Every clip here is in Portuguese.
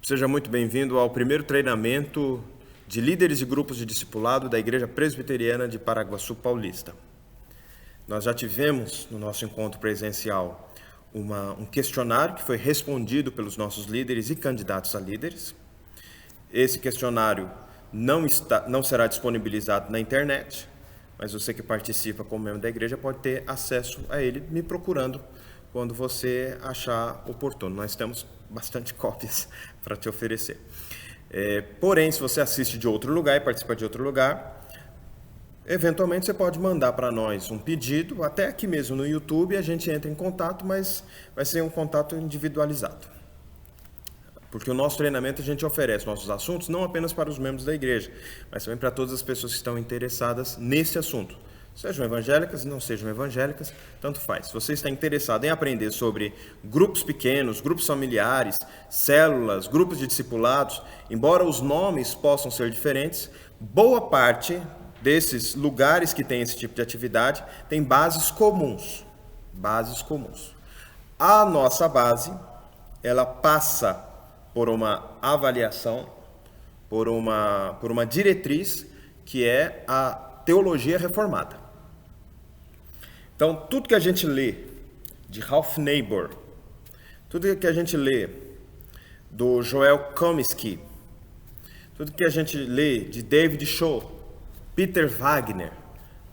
Seja muito bem-vindo ao primeiro treinamento de líderes de grupos de discipulado da Igreja Presbiteriana de Paraguaçu Paulista. Nós já tivemos no nosso encontro presencial um questionário que foi respondido pelos nossos líderes e candidatos a líderes. Esse questionário não será disponibilizado na internet, mas você que participa como membro da igreja pode ter acesso a ele me procurando quando você achar oportuno. Nós temos bastante cópias para te oferecer. Porém, se você assiste de outro lugar e participa de outro lugar, eventualmente você pode mandar para nós um pedido, até aqui mesmo no YouTube, a gente entra em contato, mas vai ser um contato individualizado. Porque o nosso treinamento a gente oferece nossos assuntos não apenas para os membros da igreja, mas também para todas as pessoas que estão interessadas nesse assunto. Sejam evangélicas, não sejam evangélicas, tanto faz. Se você está interessado em aprender sobre grupos pequenos, grupos familiares, células, grupos de discipulados, embora os nomes possam ser diferentes, boa parte desses lugares que têm esse tipo de atividade tem bases comuns. Bases comuns. A nossa base, ela passa por uma avaliação, por uma diretriz, que é a teologia reformada. Então, tudo que a gente lê de Ralph Neighbour, tudo que a gente lê do Joel Comiskey, tudo que a gente lê de David Shaw, Peter Wagner,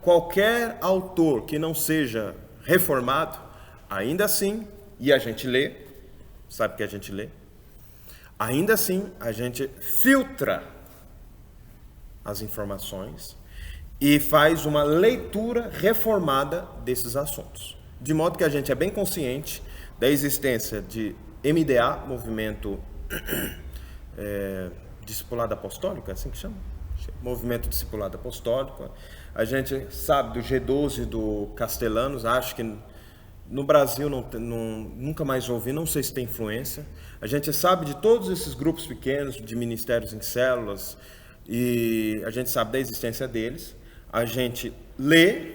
qualquer autor que não seja reformado, ainda assim, e a gente lê, sabe o que a gente lê? Ainda assim, a gente filtra as informações e faz uma leitura reformada desses assuntos. De modo que a gente é bem consciente da existência de MDA, Movimento Discipulado Apostólico, é assim que chama? Movimento Discipulado Apostólico. A gente sabe do G12 do Castellanos, acho que no Brasil nunca mais ouvi, não sei se tem influência. A gente sabe de todos esses grupos pequenos, de ministérios em células, e a gente sabe da existência deles. A gente lê,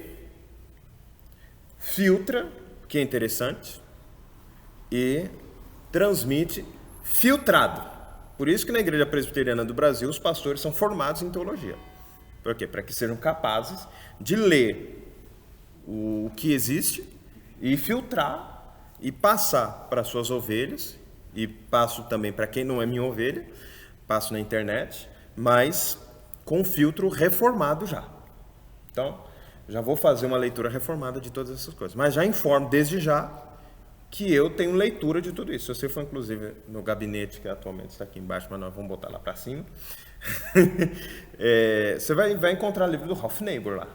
filtra, que é interessante, e transmite filtrado. Por isso que na Igreja Presbiteriana do Brasil os pastores são formados em teologia. Por quê? Para que sejam capazes de ler o que existe e filtrar e passar para suas ovelhas, e passo também para quem não é minha ovelha, passo na internet, mas com filtro reformado já. Então, já vou fazer uma leitura reformada de todas essas coisas. Mas já informo desde já que eu tenho leitura de tudo isso. Se você for, inclusive, no gabinete, que atualmente está aqui embaixo, mas nós vamos botar lá para cima, você vai encontrar o livro do Ralph Neighbour lá.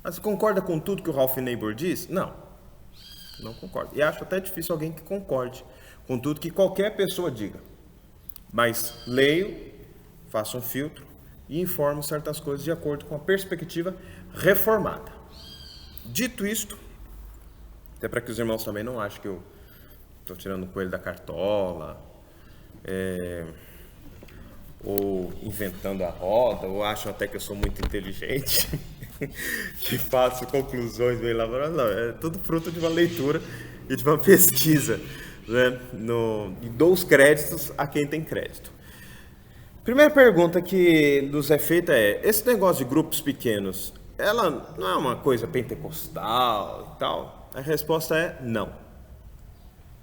Mas você concorda com tudo que o Ralph Neighbour diz? Não concordo. E acho até difícil alguém que concorde com tudo que qualquer pessoa diga. Mas leio, faço um filtro e informo certas coisas de acordo com a perspectiva reformada. Dito isto, até para que os irmãos também não achem que eu estou tirando o coelho da cartola, ou inventando a roda, ou acham até que eu sou muito inteligente, que faço conclusões bem elaboradas. Não, é tudo fruto de uma leitura e de uma pesquisa, né? E dou os créditos a quem tem crédito. Primeira pergunta que nos é feita é: esse negócio de grupos pequenos, ela não é uma coisa pentecostal e tal? A resposta é não.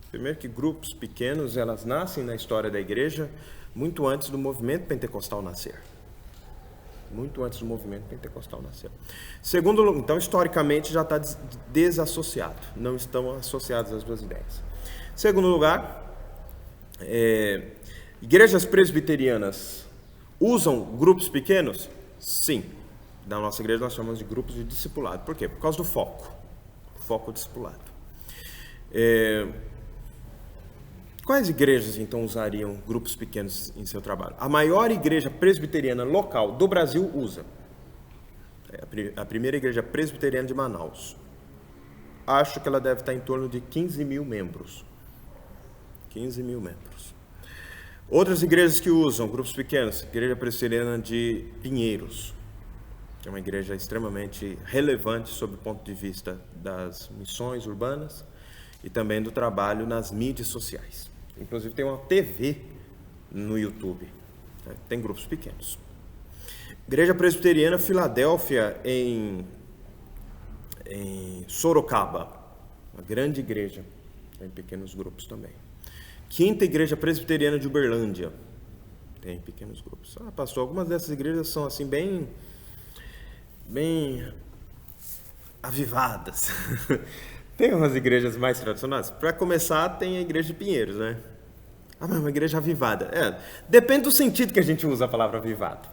Primeiro que grupos pequenos, elas nascem na história da igreja muito antes do movimento pentecostal nascer. Muito antes do movimento pentecostal nascer. Segundo, então, historicamente já está desassociado. Não estão associadas as duas ideias. Segundo lugar, igrejas presbiterianas usam grupos pequenos? Sim. Na nossa igreja nós chamamos de grupos de discipulado. Por quê? Por causa do foco. Foco discipulado. Quais igrejas, então, usariam grupos pequenos em seu trabalho? A maior igreja presbiteriana local do Brasil usa. A primeira igreja presbiteriana de Manaus. Acho que ela deve estar em torno de 15 mil membros. 15 mil membros. Outras igrejas que usam grupos pequenos, Igreja Presbiteriana de Pinheiros, que é uma igreja extremamente relevante sob o ponto de vista das missões urbanas e também do trabalho nas mídias sociais. Inclusive tem uma TV no YouTube. Tem grupos pequenos. Igreja Presbiteriana Filadélfia, em Sorocaba, uma grande igreja, tem pequenos grupos também. Quinta Igreja Presbiteriana de Uberlândia, tem pequenos grupos. Pastor, algumas dessas igrejas são assim bem avivadas. Tem umas igrejas mais tradicionais. Para começar, tem a Igreja de Pinheiros, né? Mas uma igreja avivada. Depende do sentido que a gente usa a palavra avivado.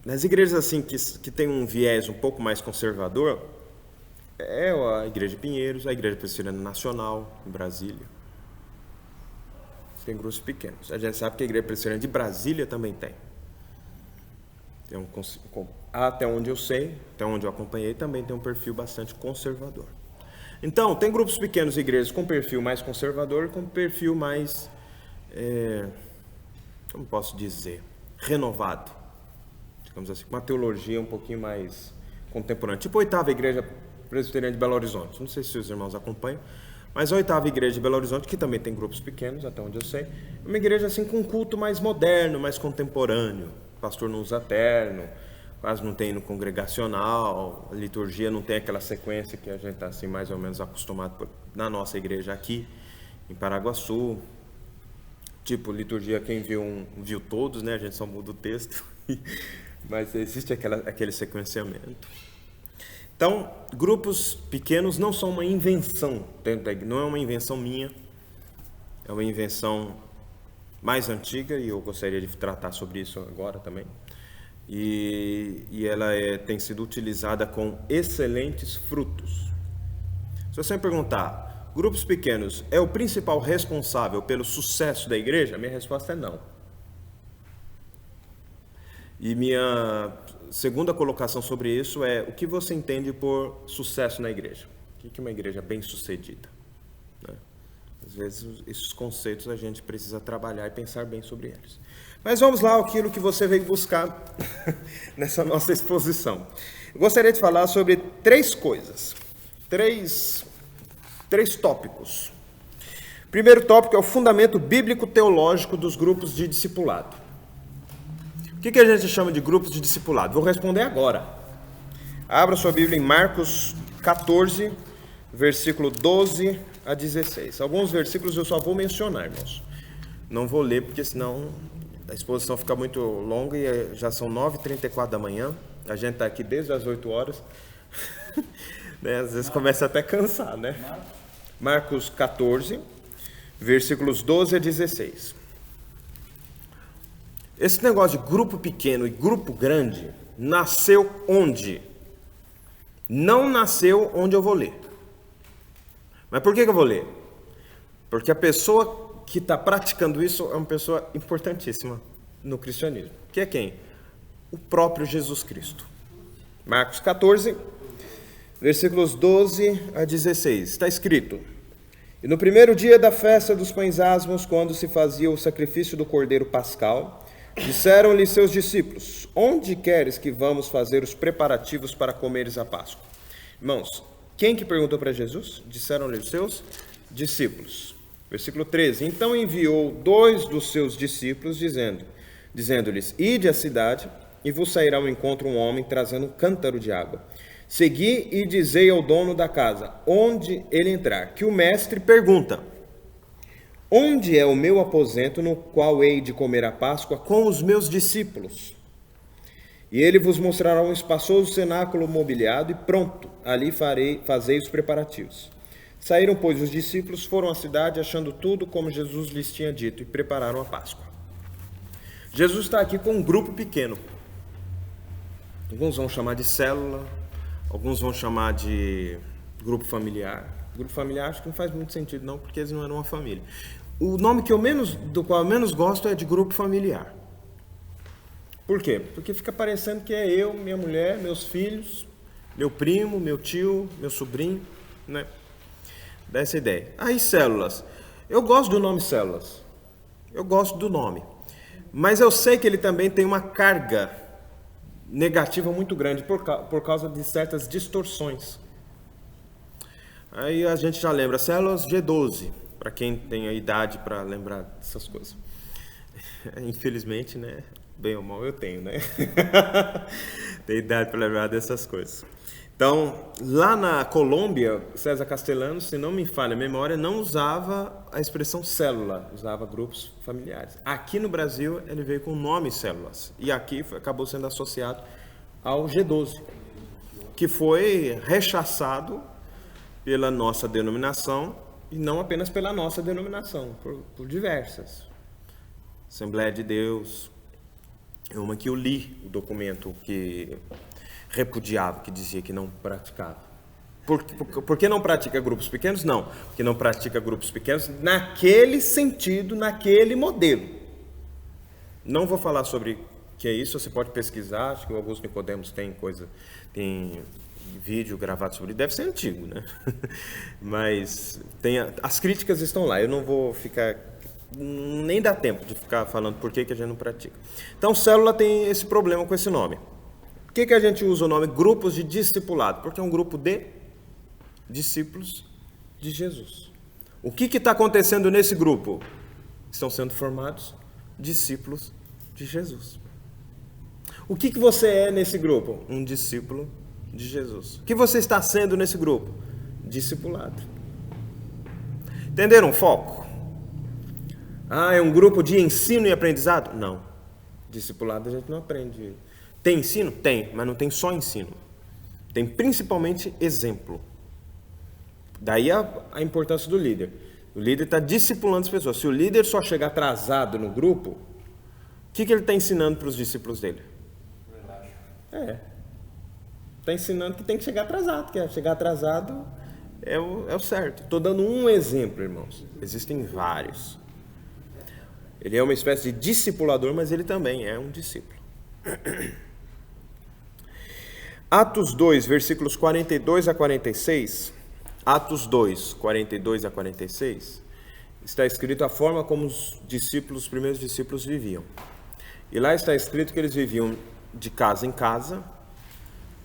Nas igrejas assim que tem um viés um pouco mais conservador, é a Igreja de Pinheiros, a Igreja Presbiteriana Nacional, em Brasília. Tem grupos pequenos. A gente sabe que a Igreja Presbiteriana de Brasília também tem. Até onde eu sei, até onde eu acompanhei, também tem um perfil bastante conservador. Então, tem grupos pequenos e igrejas com perfil mais conservador e com perfil mais, como posso dizer, renovado. Digamos assim, com uma teologia um pouquinho mais contemporânea. Tipo a 8ª Igreja Presbiteriana de Belo Horizonte. Não sei se os irmãos acompanham, mas a 8ª Igreja de Belo Horizonte, que também tem grupos pequenos, até onde eu sei, é uma igreja assim com um culto mais moderno, mais contemporâneo. O pastor não usa terno, quase não tem no congregacional, a liturgia não tem aquela sequência que a gente está assim, mais ou menos acostumado na nossa igreja aqui, em Paraguaçu. Tipo, liturgia, quem viu todos, né? A gente só muda o texto, mas existe aquele sequenciamento. Então, grupos pequenos não são uma invenção, não é uma invenção minha, é uma invenção mais antiga, e eu gostaria de tratar sobre isso agora também. E ela tem sido utilizada com excelentes frutos. Se você me perguntar, grupos pequenos é o principal responsável pelo sucesso da igreja? A minha resposta é não. E minha segunda colocação sobre isso é: o que você entende por sucesso na igreja? O que é uma igreja bem-sucedida? Às vezes, esses conceitos a gente precisa trabalhar e pensar bem sobre eles. Mas vamos lá, aquilo que você veio buscar nessa nossa exposição. Eu gostaria de falar sobre 3 coisas, 3 tópicos. O primeiro tópico é o fundamento bíblico-teológico dos grupos de discipulado. O que a gente chama de grupos de discipulado? Vou responder agora. Abra sua Bíblia em Marcos 14, versículo 12 a 16. Alguns versículos eu só vou mencionar, irmãos. Não vou ler, porque senão a exposição fica muito longa e já são 9h34 da manhã. A gente está aqui desde as 8 horas. Né? Às vezes começa até a cansar, né? Marcos 14, versículos 12 a 16. Esse negócio de grupo pequeno e grupo grande nasceu onde? Não nasceu onde eu vou ler. Mas por que eu vou ler? Porque a pessoa que está praticando isso é uma pessoa importantíssima no cristianismo. Que é quem? O próprio Jesus Cristo. Marcos 14, versículos 12 a 16. Está escrito: E no primeiro dia da festa dos pães asmos, quando se fazia o sacrifício do cordeiro pascal, disseram-lhe seus discípulos: Onde queres que vamos fazer os preparativos para comeres a Páscoa? Irmãos, quem que perguntou para Jesus? Disseram-lhe os seus discípulos. Versículo 13. Então enviou 2 dos seus discípulos, dizendo-lhes: Ide à cidade, e vos sairá ao encontro um homem trazendo um cântaro de água. Segui e dizei ao dono da casa, onde ele entrar, que o mestre pergunta: Onde é o meu aposento no qual hei de comer a Páscoa com os meus discípulos? E ele vos mostrará um espaçoso cenáculo mobiliado, e pronto, ali fazei os preparativos. Saíram, pois, os discípulos, foram à cidade, achando tudo como Jesus lhes tinha dito, e prepararam a Páscoa. Jesus está aqui com um grupo pequeno. Alguns vão chamar de célula, alguns vão chamar de grupo familiar. Grupo familiar acho que não faz muito sentido não, porque eles não eram uma família. O nome do qual eu menos gosto é de grupo familiar. Por quê? Porque fica parecendo que é eu, minha mulher, meus filhos, meu primo, meu tio, meu sobrinho, né? Dá essa ideia. Aí células. Eu gosto do nome células. Eu gosto do nome. Mas eu sei que ele também tem uma carga negativa muito grande por causa de certas distorções. Aí a gente já lembra, células G12, para quem tem a idade para lembrar dessas coisas. Infelizmente, né? Bem ou mal eu tenho, né? Tenho idade para lembrar dessas coisas. Então, lá na Colômbia, César Castellanos, se não me falha a memória, não usava a expressão célula, usava grupos familiares. Aqui no Brasil, ele veio com o nome células. E aqui acabou sendo associado ao G12, que foi rechaçado pela nossa denominação, e não apenas pela nossa denominação, por diversas. Assembleia de Deus, é uma que eu li o documento que repudiava, que dizia que não praticava. Por que não pratica grupos pequenos? Não, porque não pratica grupos pequenos naquele sentido, naquele modelo. Não vou falar sobre o que é isso, você pode pesquisar, acho que o Augusto Nicodemos tem vídeo gravado sobre isso, deve ser antigo, né? Mas as críticas estão lá, eu não vou ficar, nem dá tempo de ficar falando por que a gente não pratica. Então, célula tem esse problema com esse nome. Por que a gente usa o nome grupos de discipulado? Porque é um grupo de discípulos de Jesus. O que está acontecendo nesse grupo? Estão sendo formados discípulos de Jesus. O que você é nesse grupo? Um discípulo de Jesus. O que você está sendo nesse grupo? Discipulado. Entenderam o foco? É um grupo de ensino e aprendizado? Não. Discipulado a gente não aprende. Tem ensino? Tem, mas não tem só ensino. Tem principalmente exemplo. Daí a importância do líder. O líder está discipulando as pessoas. Se o líder só chega atrasado no grupo, o que ele está ensinando para os discípulos dele? Está ensinando que tem que chegar atrasado, que chegar atrasado é o certo. Estou dando um exemplo, irmãos. Existem vários. Ele é uma espécie de discipulador, mas ele também é um discípulo. Atos 2, versículos 42 a 46. Atos 2, 42 a 46. Está escrito a forma como os primeiros discípulos viviam. E lá está escrito que eles viviam de casa em casa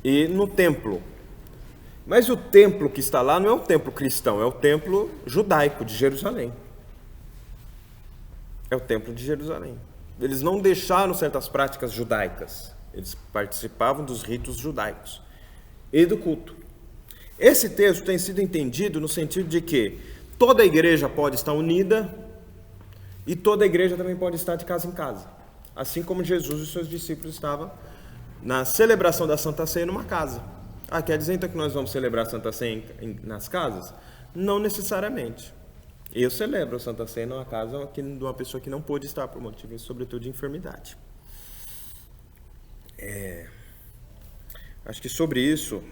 e no templo. Mas o templo que está lá não é o templo cristão, é o templo judaico de Jerusalém. É o templo de Jerusalém. Eles não deixaram certas práticas judaicas. Eles participavam dos ritos judaicos e do culto. Esse texto tem sido entendido no sentido de que toda a igreja pode estar unida e toda a igreja também pode estar de casa em casa. Assim como Jesus e seus discípulos estavam na celebração da Santa Ceia numa casa. Quer dizer então que nós vamos celebrar a Santa Ceia nas casas? Não necessariamente. Eu celebro a Santa Ceia numa casa de uma pessoa que não pôde estar por motivo, sobretudo, de enfermidade. Acho que sobre isso,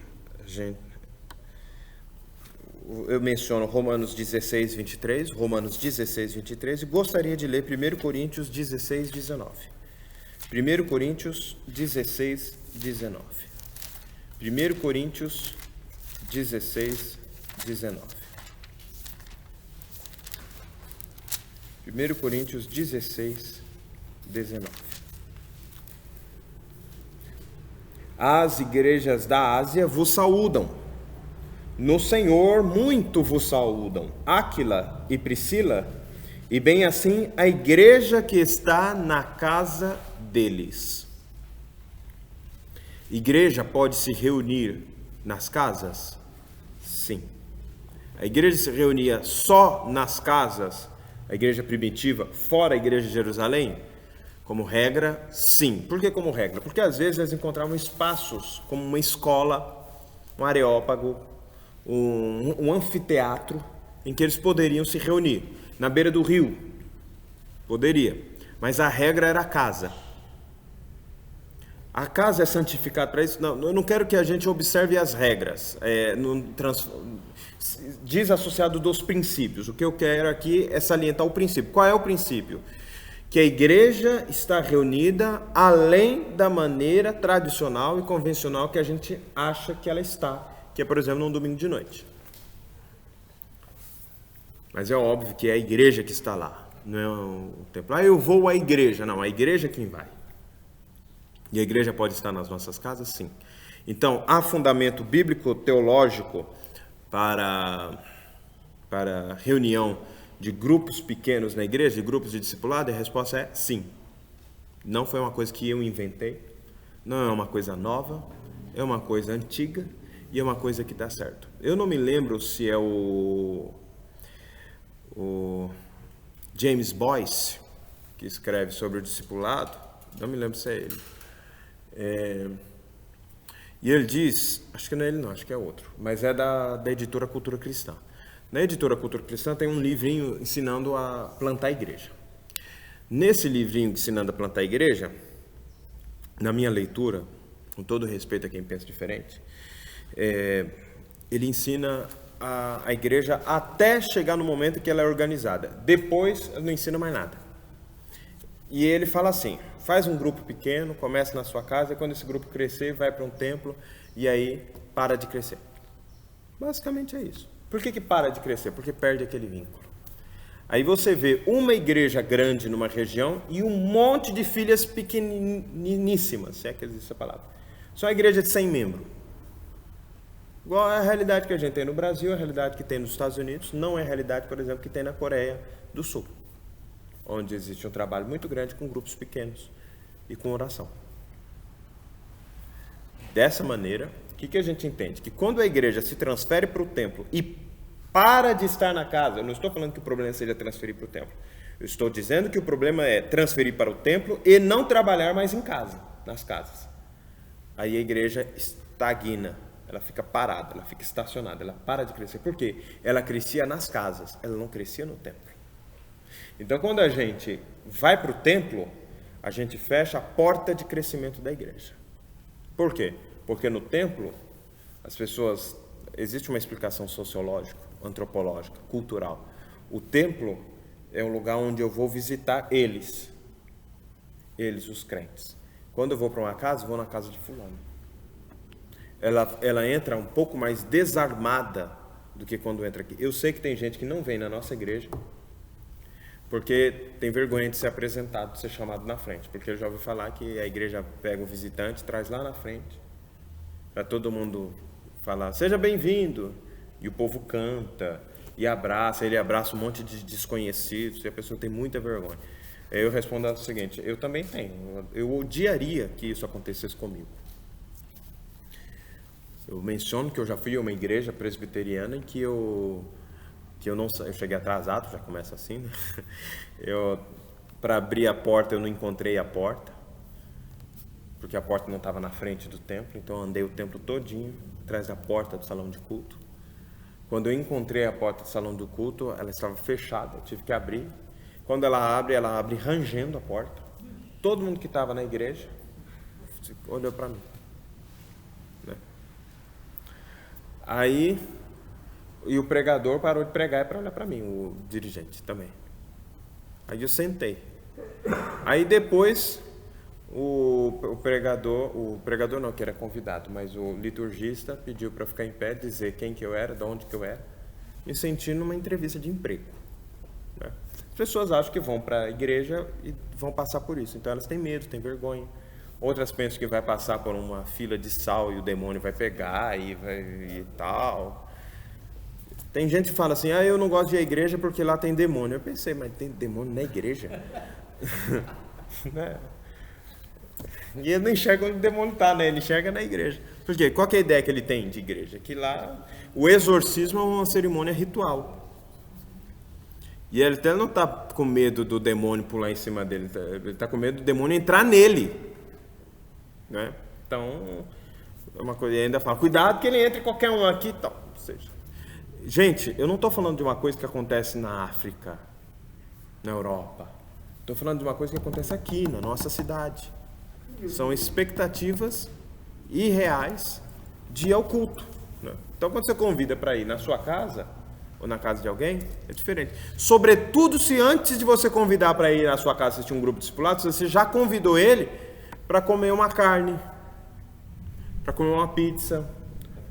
eu menciono Romanos 16, 23, Romanos 16, 23, e gostaria de ler 1 Coríntios 16, 19. 1 Coríntios 16, 19. 1 Coríntios 16, 19. 1 Coríntios 16, 19. As igrejas da Ásia vos saúdam. No Senhor muito vos saúdam. Áquila e Priscila, e bem assim a igreja que está na casa deles. Igreja pode se reunir nas casas? Sim. A igreja se reunia só nas casas, a igreja primitiva, fora a igreja de Jerusalém? Como regra, sim. Por que como regra? Porque às vezes eles encontravam espaços como uma escola, um areópago, um anfiteatro, em que eles poderiam se reunir. Na beira do rio, poderia. Mas a regra era a casa. A casa é santificada para isso? Não, eu não quero que a gente observe as regras, desassociado dos princípios. O que eu quero aqui é salientar o princípio. Qual é o princípio? Que a igreja está reunida além da maneira tradicional e convencional que a gente acha que ela está, que é, por exemplo, num domingo de noite. Mas é óbvio que é a igreja que está lá, não é o templo. Eu vou à igreja. Não, a igreja é quem vai. E a igreja pode estar nas nossas casas? Sim. Então, há fundamento bíblico-teológico para reunião de grupos pequenos na igreja, de grupos de discipulado? E a resposta é sim. Não foi uma coisa que eu inventei, não é uma coisa nova, é uma coisa antiga e é uma coisa que dá certo. Eu não me lembro se é o James Boyce, que escreve sobre o discipulado, não me lembro se é ele. E ele diz, acho que não é ele não, acho que é outro, mas é da editora Cultura Cristã. Na editora Cultura Cristã tem um livrinho ensinando a plantar a igreja. Nesse livrinho ensinando a plantar a igreja, na minha leitura, com todo respeito a quem pensa diferente, ele ensina a igreja até chegar no momento que ela é organizada. Depois, ele não ensina mais nada. E ele fala assim, faz um grupo pequeno, começa na sua casa, e quando esse grupo crescer, vai para um templo, e aí para de crescer. Basicamente é isso. Por que para de crescer? Porque perde aquele vínculo. Aí você vê uma igreja grande numa região e um monte de filhas pequeniníssimas, se é que existe essa palavra. Só uma igreja de 100 membros. Igual a realidade que a gente tem no Brasil, a realidade que tem nos Estados Unidos, não é a realidade, por exemplo, que tem na Coreia do Sul, onde existe um trabalho muito grande com grupos pequenos e com oração. Dessa maneira, o que a gente entende? Que quando a igreja se transfere para o templo e para de estar na casa, eu não estou falando que o problema seja transferir para o templo, eu estou dizendo que o problema é transferir para o templo e não trabalhar mais em casa, nas casas. Aí a igreja estagna, ela fica parada, ela fica estacionada, ela para de crescer. Por quê? Ela crescia nas casas, ela não crescia no templo. Então, quando a gente vai para o templo, a gente fecha a porta de crescimento da igreja. Por quê? Porque no templo, as pessoas... Existe uma explicação sociológica, antropológica, cultural. O templo é um lugar onde eu vou visitar eles, os crentes. Quando eu vou para uma casa, vou na casa de fulano. Ela entra um pouco mais desarmada do que quando entra aqui. Eu sei que tem gente que não vem na nossa igreja porque tem vergonha de ser apresentado, de ser chamado na frente. Porque eu já ouvi falar que a igreja pega um visitante, traz lá na frente, para todo mundo falar, seja bem-vindo. E o povo canta e abraça, ele abraça um monte de desconhecidos, e a pessoa tem muita vergonha. Eu respondo o seguinte, eu também tenho, eu odiaria que isso acontecesse comigo. Eu menciono que eu já fui a uma igreja presbiteriana em que eu cheguei atrasado, já começa assim, né? Para abrir a porta, eu não encontrei a porta, porque a porta não estava na frente do templo, então eu andei o templo todinho, atrás da porta do salão de culto. Quando eu encontrei a porta do salão do culto, ela estava fechada, eu tive que abrir. Quando ela abre rangendo a porta. Todo mundo que estava na igreja olhou para mim, né? Aí, e o pregador parou de pregar para olhar para mim, o dirigente também. Aí eu sentei. Aí depois, o pregador não, que era convidado, mas o liturgista pediu para ficar em pé, dizer quem que eu era, de onde que eu era, me senti numa entrevista de emprego, né? As pessoas acham que vão para a igreja e vão passar por isso, então elas têm medo, têm vergonha. Outras pensam que vai passar por uma fila de sal e o demônio vai pegar e tal. Tem gente que fala assim, eu não gosto de ir à igreja porque lá tem demônio. Eu pensei, mas tem demônio na igreja? Né? E ele não enxerga onde o demônio está, né? Ele enxerga na igreja. Por quê? Qual que é a ideia que ele tem de igreja? Que lá o exorcismo é uma cerimônia ritual. E ele até não está com medo do demônio pular em cima dele, ele está com medo do demônio entrar nele, né? Então, é uma coisa, e ainda fala, cuidado que ele entre qualquer um aqui e tal. Ou seja, gente, eu não estou falando de uma coisa que acontece na África, na Europa. Estou falando de uma coisa que acontece aqui, na nossa cidade. São expectativas irreais de ir ao culto, né? Então, quando você convida para ir na sua casa ou na casa de alguém, é diferente. Sobretudo se antes de você convidar para ir na sua casa assistir um grupo de discipulados, você já convidou ele para comer uma carne, para comer uma pizza,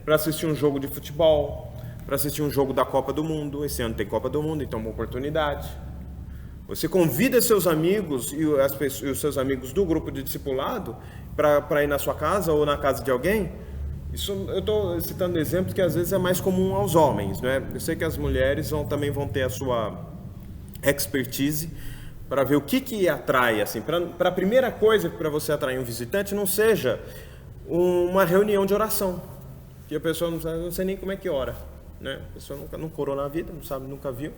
para assistir um jogo de futebol, para assistir um jogo da Copa do Mundo. Esse ano tem Copa do Mundo, então é uma oportunidade. Você convida seus amigos e os seus amigos do grupo de discipulado para ir na sua casa ou na casa de alguém. Isso, eu estou citando exemplos que às vezes é mais comum aos homens, né? Eu sei que as mulheres também vão ter a sua expertise, para ver o que atrai, assim, para a primeira coisa para você atrair um visitante não seja uma reunião de oração, que a pessoa não sei nem como é que ora, né? A pessoa nunca orou na vida, não sabe, nunca viu,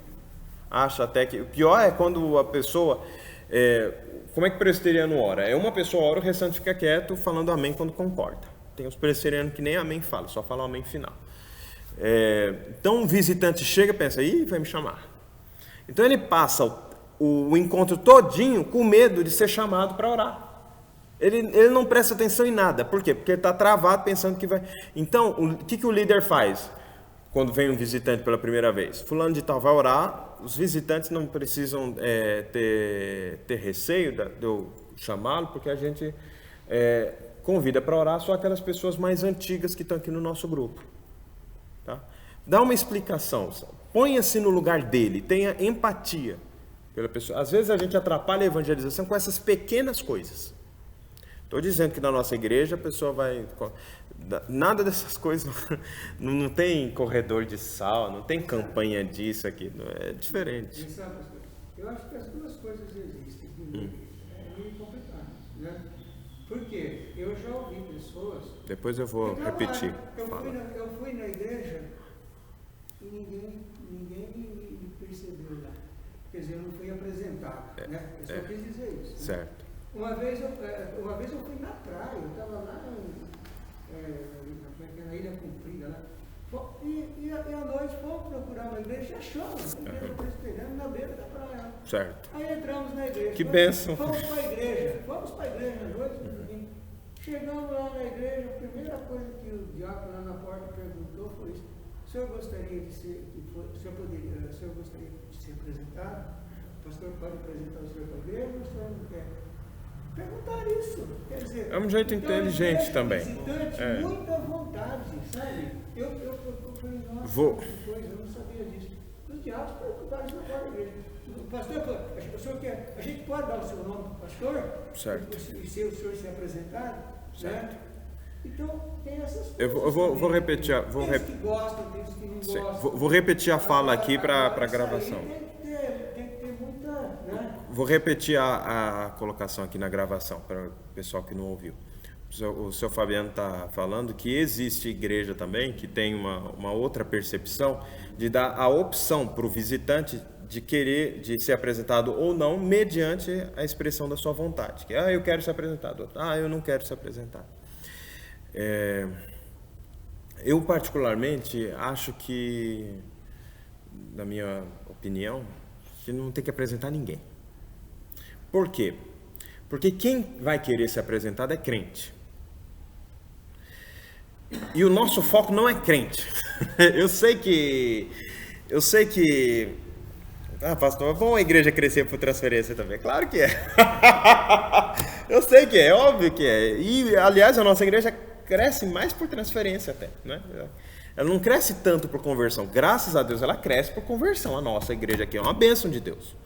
acha até que... O pior é quando a pessoa... como é que o presbiteriano ora? É uma pessoa ora, o restante fica quieto, falando amém quando concorda. Tem os presbiterianos que nem amém fala, só fala amém final. Então o visitante chega e pensa, ih, vai me chamar. Então ele passa o encontro todinho com medo de ser chamado para orar. Ele não presta atenção em nada. Por quê? Porque ele está travado pensando que vai... Então, o que o líder faz quando vem um visitante pela primeira vez? Fulano de tal vai orar, os visitantes não precisam ter receio de eu chamá-lo, porque a gente convida para orar só aquelas pessoas mais antigas que estão aqui no nosso grupo. Tá? Dá uma explicação, ponha-se no lugar dele, tenha empatia pela pessoa. Às vezes a gente atrapalha a evangelização com essas pequenas coisas. Estou dizendo que na nossa igreja a pessoa vai... Nada dessas coisas, não tem corredor de sal, não tem campanha disso aqui, é diferente. Eu acho que as duas coisas existem, é meio complicado, né? Porque eu já ouvi pessoas... Depois eu vou repetir. Eu fui na igreja e ninguém me percebeu lá. Quer dizer, eu não fui apresentado, né? Eu só quis dizer isso. Certo. Né? Uma vez eu fui na praia, eu estava lá na Ilha Comprida, lá. E à noite fomos procurar uma igreja, achamos, uma igreja presbiteriana na beira da praia. Certo. Aí entramos na igreja. Que bênção. Fomos para a igreja à noite. Chegamos lá na igreja, a primeira coisa que o diácono lá na porta perguntou foi isso: o senhor gostaria de ser apresentado? O pastor pode apresentar o senhor para a igreja ou o senhor não quer? Perguntar isso, quer dizer... É um jeito então, inteligente também. Visitante, muita vontade, sabe? Eu falei, nossa, que coisa, eu não sabia disso. Os diabos perguntaram isso na porta da igreja. O pastor falou, o senhor quer, a gente pode dar o seu nome para o pastor? Certo. E se o senhor se apresentar? Certo. Né? Então, tem essas coisas. Eu vou repetir... Tem os que gostam, tem os que não gostam. Vou repetir a fala aqui para a gravação. Tem que ter muita... Né? Vou repetir a colocação aqui na gravação, para o pessoal que não ouviu. O seu Fabiano está falando que existe igreja também que tem uma outra percepção de dar a opção para o visitante de ser apresentado ou não, mediante a expressão da sua vontade. Que, eu quero ser apresentado. Eu não quero ser apresentado. Eu, particularmente, acho que, na minha opinião, que não tem que apresentar ninguém. Por quê? Porque quem vai querer ser apresentado é crente. E o nosso foco não é crente. Eu sei que... pastor, é bom a igreja crescer por transferência também. Claro que é. Eu sei que é óbvio que é. E, aliás, a nossa igreja cresce mais por transferência até, né? Ela não cresce tanto por conversão. Graças a Deus ela cresce por conversão. A nossa igreja aqui é uma bênção de Deus.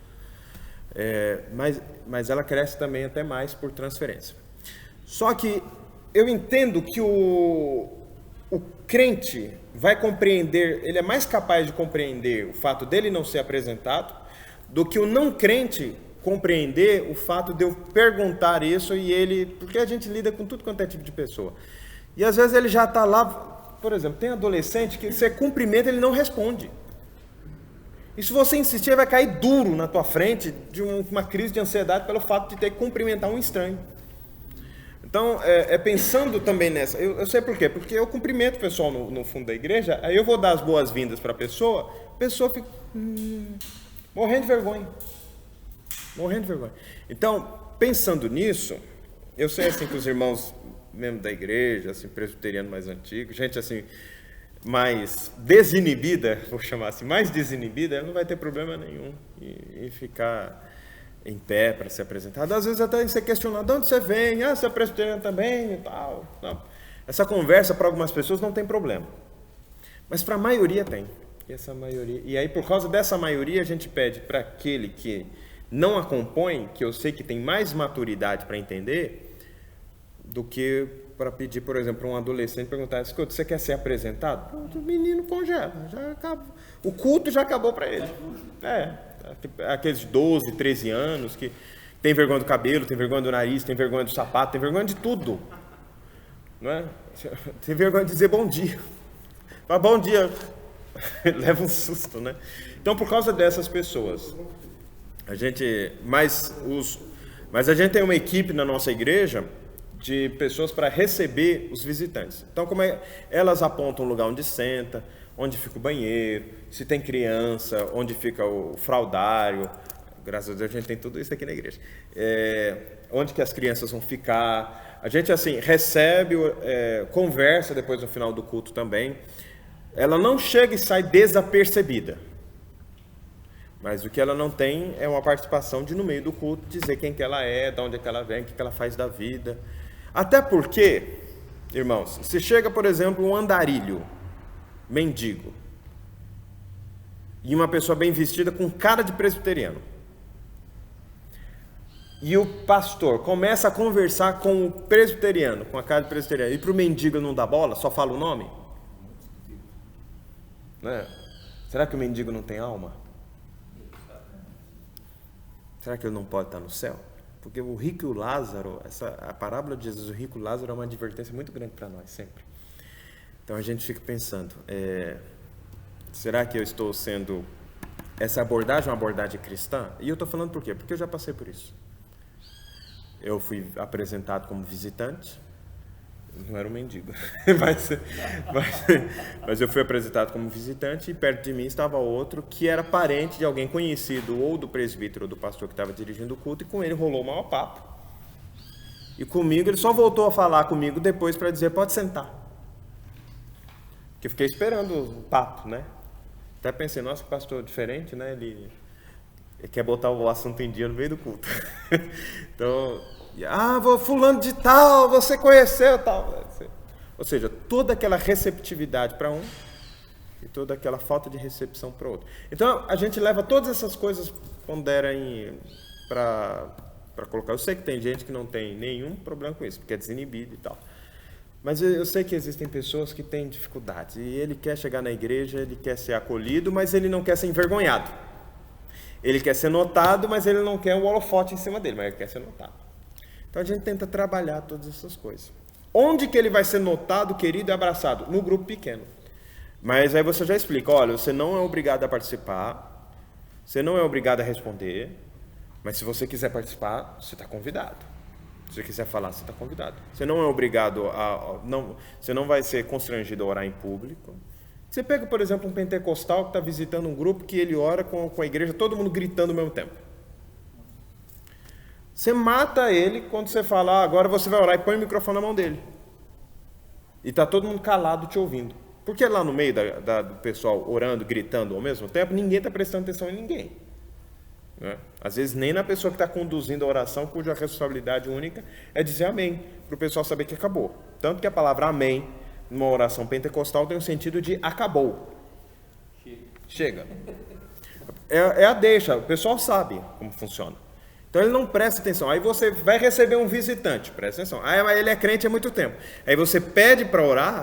Mas ela cresce também até mais por transferência. Só que eu entendo que o crente vai compreender, ele é mais capaz de compreender o fato dele não ser apresentado do que o não crente compreender o fato de eu perguntar isso porque a gente lida com tudo quanto é tipo de pessoa. E às vezes ele já está lá, por exemplo, tem adolescente que você cumprimenta, ele não responde. E se você insistir, ele vai cair duro na tua frente de uma crise de ansiedade pelo fato de ter que cumprimentar um estranho. Então, pensando também nessa, eu sei por quê, porque eu cumprimento o pessoal no fundo da igreja, aí eu vou dar as boas-vindas para a pessoa fica morrendo de vergonha. Então, pensando nisso, eu sei assim que os irmãos mesmo da igreja, assim, presbiteriano mais antigo, gente assim, mais desinibida, vou chamar assim, mais desinibida, não vai ter problema nenhum em ficar em pé para ser apresentado. Às vezes até ser questionado, de onde você vem? Você é presbiteriano também e tal. Não. Essa conversa para algumas pessoas não tem problema. Mas para a maioria tem. E aí por causa dessa maioria a gente pede para aquele que não acompanha, que eu sei que tem mais maturidade para entender, do que para pedir, por exemplo, para um adolescente perguntar, escuta, você quer ser apresentado? O menino congela, já acabou. O culto já acabou para ele. Aqueles 12, 13 anos que tem vergonha do cabelo, tem vergonha do nariz, tem vergonha do sapato, tem vergonha de tudo. Não é? Tem vergonha de dizer bom dia. Fala bom dia, leva um susto, né? Então, por causa dessas pessoas, mas a gente tem uma equipe na nossa igreja de pessoas para receber os visitantes. Então, elas apontam o lugar onde senta, onde fica o banheiro, se tem criança, onde fica o fraldário. Graças a Deus a gente tem tudo isso aqui na igreja. Onde que as crianças vão ficar. A gente assim recebe, conversa depois no final do culto também. Ela não chega e sai desapercebida. Mas o que ela não tem é uma participação de, no meio do culto, dizer quem que ela é, de onde é que ela vem, o que ela faz da vida. Até porque, irmãos, se chega, por exemplo, um andarilho, mendigo, e uma pessoa bem vestida com cara de presbiteriano, e o pastor começa a conversar com o presbiteriano, com a cara de presbiteriano, e para o mendigo não dá bola, só fala o nome? Né? Será que o mendigo não tem alma? Será que ele não pode estar no céu? Porque o rico e o Lázaro, a parábola de Jesus, o rico e o Lázaro, é uma advertência muito grande para nós, sempre. Então a gente fica pensando, será que eu estou sendo... Essa abordagem é uma abordagem cristã? E eu estou falando por quê? Porque eu já passei por isso. Eu fui apresentado como visitante, não era um mendigo, mas eu fui apresentado como visitante e perto de mim estava outro que era parente de alguém conhecido, ou do presbítero ou do pastor que estava dirigindo o culto, e com ele rolou o maior papo. E comigo, ele só voltou a falar comigo depois para dizer, pode sentar. Porque eu fiquei esperando o papo, né? Até pensei, nossa, pastor diferente, né? Ele quer botar o assunto em dia no meio do culto. Então, fulano de tal, você conheceu tal. Ou seja, toda aquela receptividade para um e toda aquela falta de recepção para o outro. Então, a gente leva todas essas coisas para colocar. Eu sei que tem gente que não tem nenhum problema com isso, porque é desinibido e tal. Mas eu sei que existem pessoas que têm dificuldades. E ele quer chegar na igreja, ele quer ser acolhido, mas ele não quer ser envergonhado. Ele quer ser notado, mas ele não quer um holofote em cima dele, mas ele quer ser notado. Então a gente tenta trabalhar todas essas coisas. Onde que ele vai ser notado, querido e abraçado? No grupo pequeno. Mas aí você já explica, olha, você não é obrigado a participar, você não é obrigado a responder, mas se você quiser participar, você está convidado. Se você quiser falar, você está convidado. Você não é obrigado você não vai ser constrangido a orar em público. Você pega, por exemplo, um pentecostal que está visitando um grupo que ele ora com a igreja, todo mundo gritando ao mesmo tempo. Você mata ele quando você fala, agora você vai orar, e põe o microfone na mão dele. E está todo mundo calado te ouvindo. Porque lá no meio do pessoal orando, gritando ao mesmo tempo, ninguém está prestando atenção em ninguém. Né? Às vezes nem na pessoa que está conduzindo a oração, cuja responsabilidade única é dizer amém, para o pessoal saber que acabou. Tanto que a palavra amém, numa oração pentecostal, tem o sentido de acabou. Chega. É a deixa, o pessoal sabe como funciona. Então ele não presta atenção. Aí você vai receber um visitante, presta atenção. Mas ele é crente há muito tempo. Aí você pede para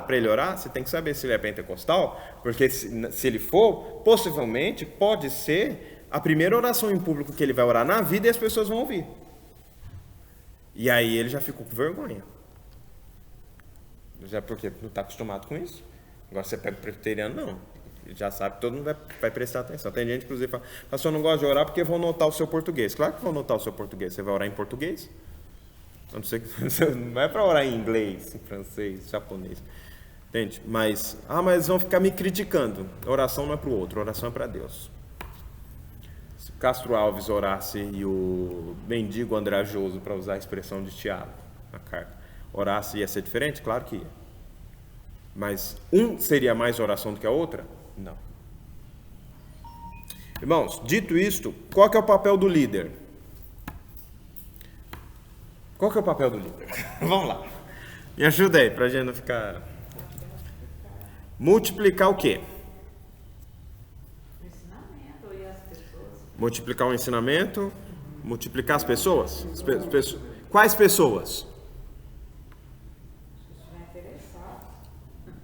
ele orar, você tem que saber se ele é pentecostal, porque se ele for, possivelmente pode ser a primeira oração em público que ele vai orar na vida e as pessoas vão ouvir. E aí ele já ficou com vergonha. Já porque não está acostumado com isso. Agora você pega o presbiteriano, não. Ele já sabe que todo mundo vai prestar atenção. Tem gente, inclusive, que fala, pastor, eu não gosto de orar porque vão notar o seu português. Claro que vão notar o seu português. Você vai orar em português? A não ser que não é para orar em inglês, em francês, japonês. Entende? Mas vão ficar me criticando. A oração não é para o outro, a oração é para Deus. Se o Castro Alves orasse e o mendigo andrajoso, para usar a expressão de Tiago na carta, orasse, ia ser diferente? Claro que ia. Mas um seria mais oração do que a outra? Não. Irmãos, dito isto, qual que é o papel do líder? Qual que é o papel do líder? Vamos lá. Me ajuda aí, para a gente não ficar... Multiplicar o quê? O ensinamento e as pessoas. Multiplicar o ensinamento, multiplicar as pessoas? Quais pessoas?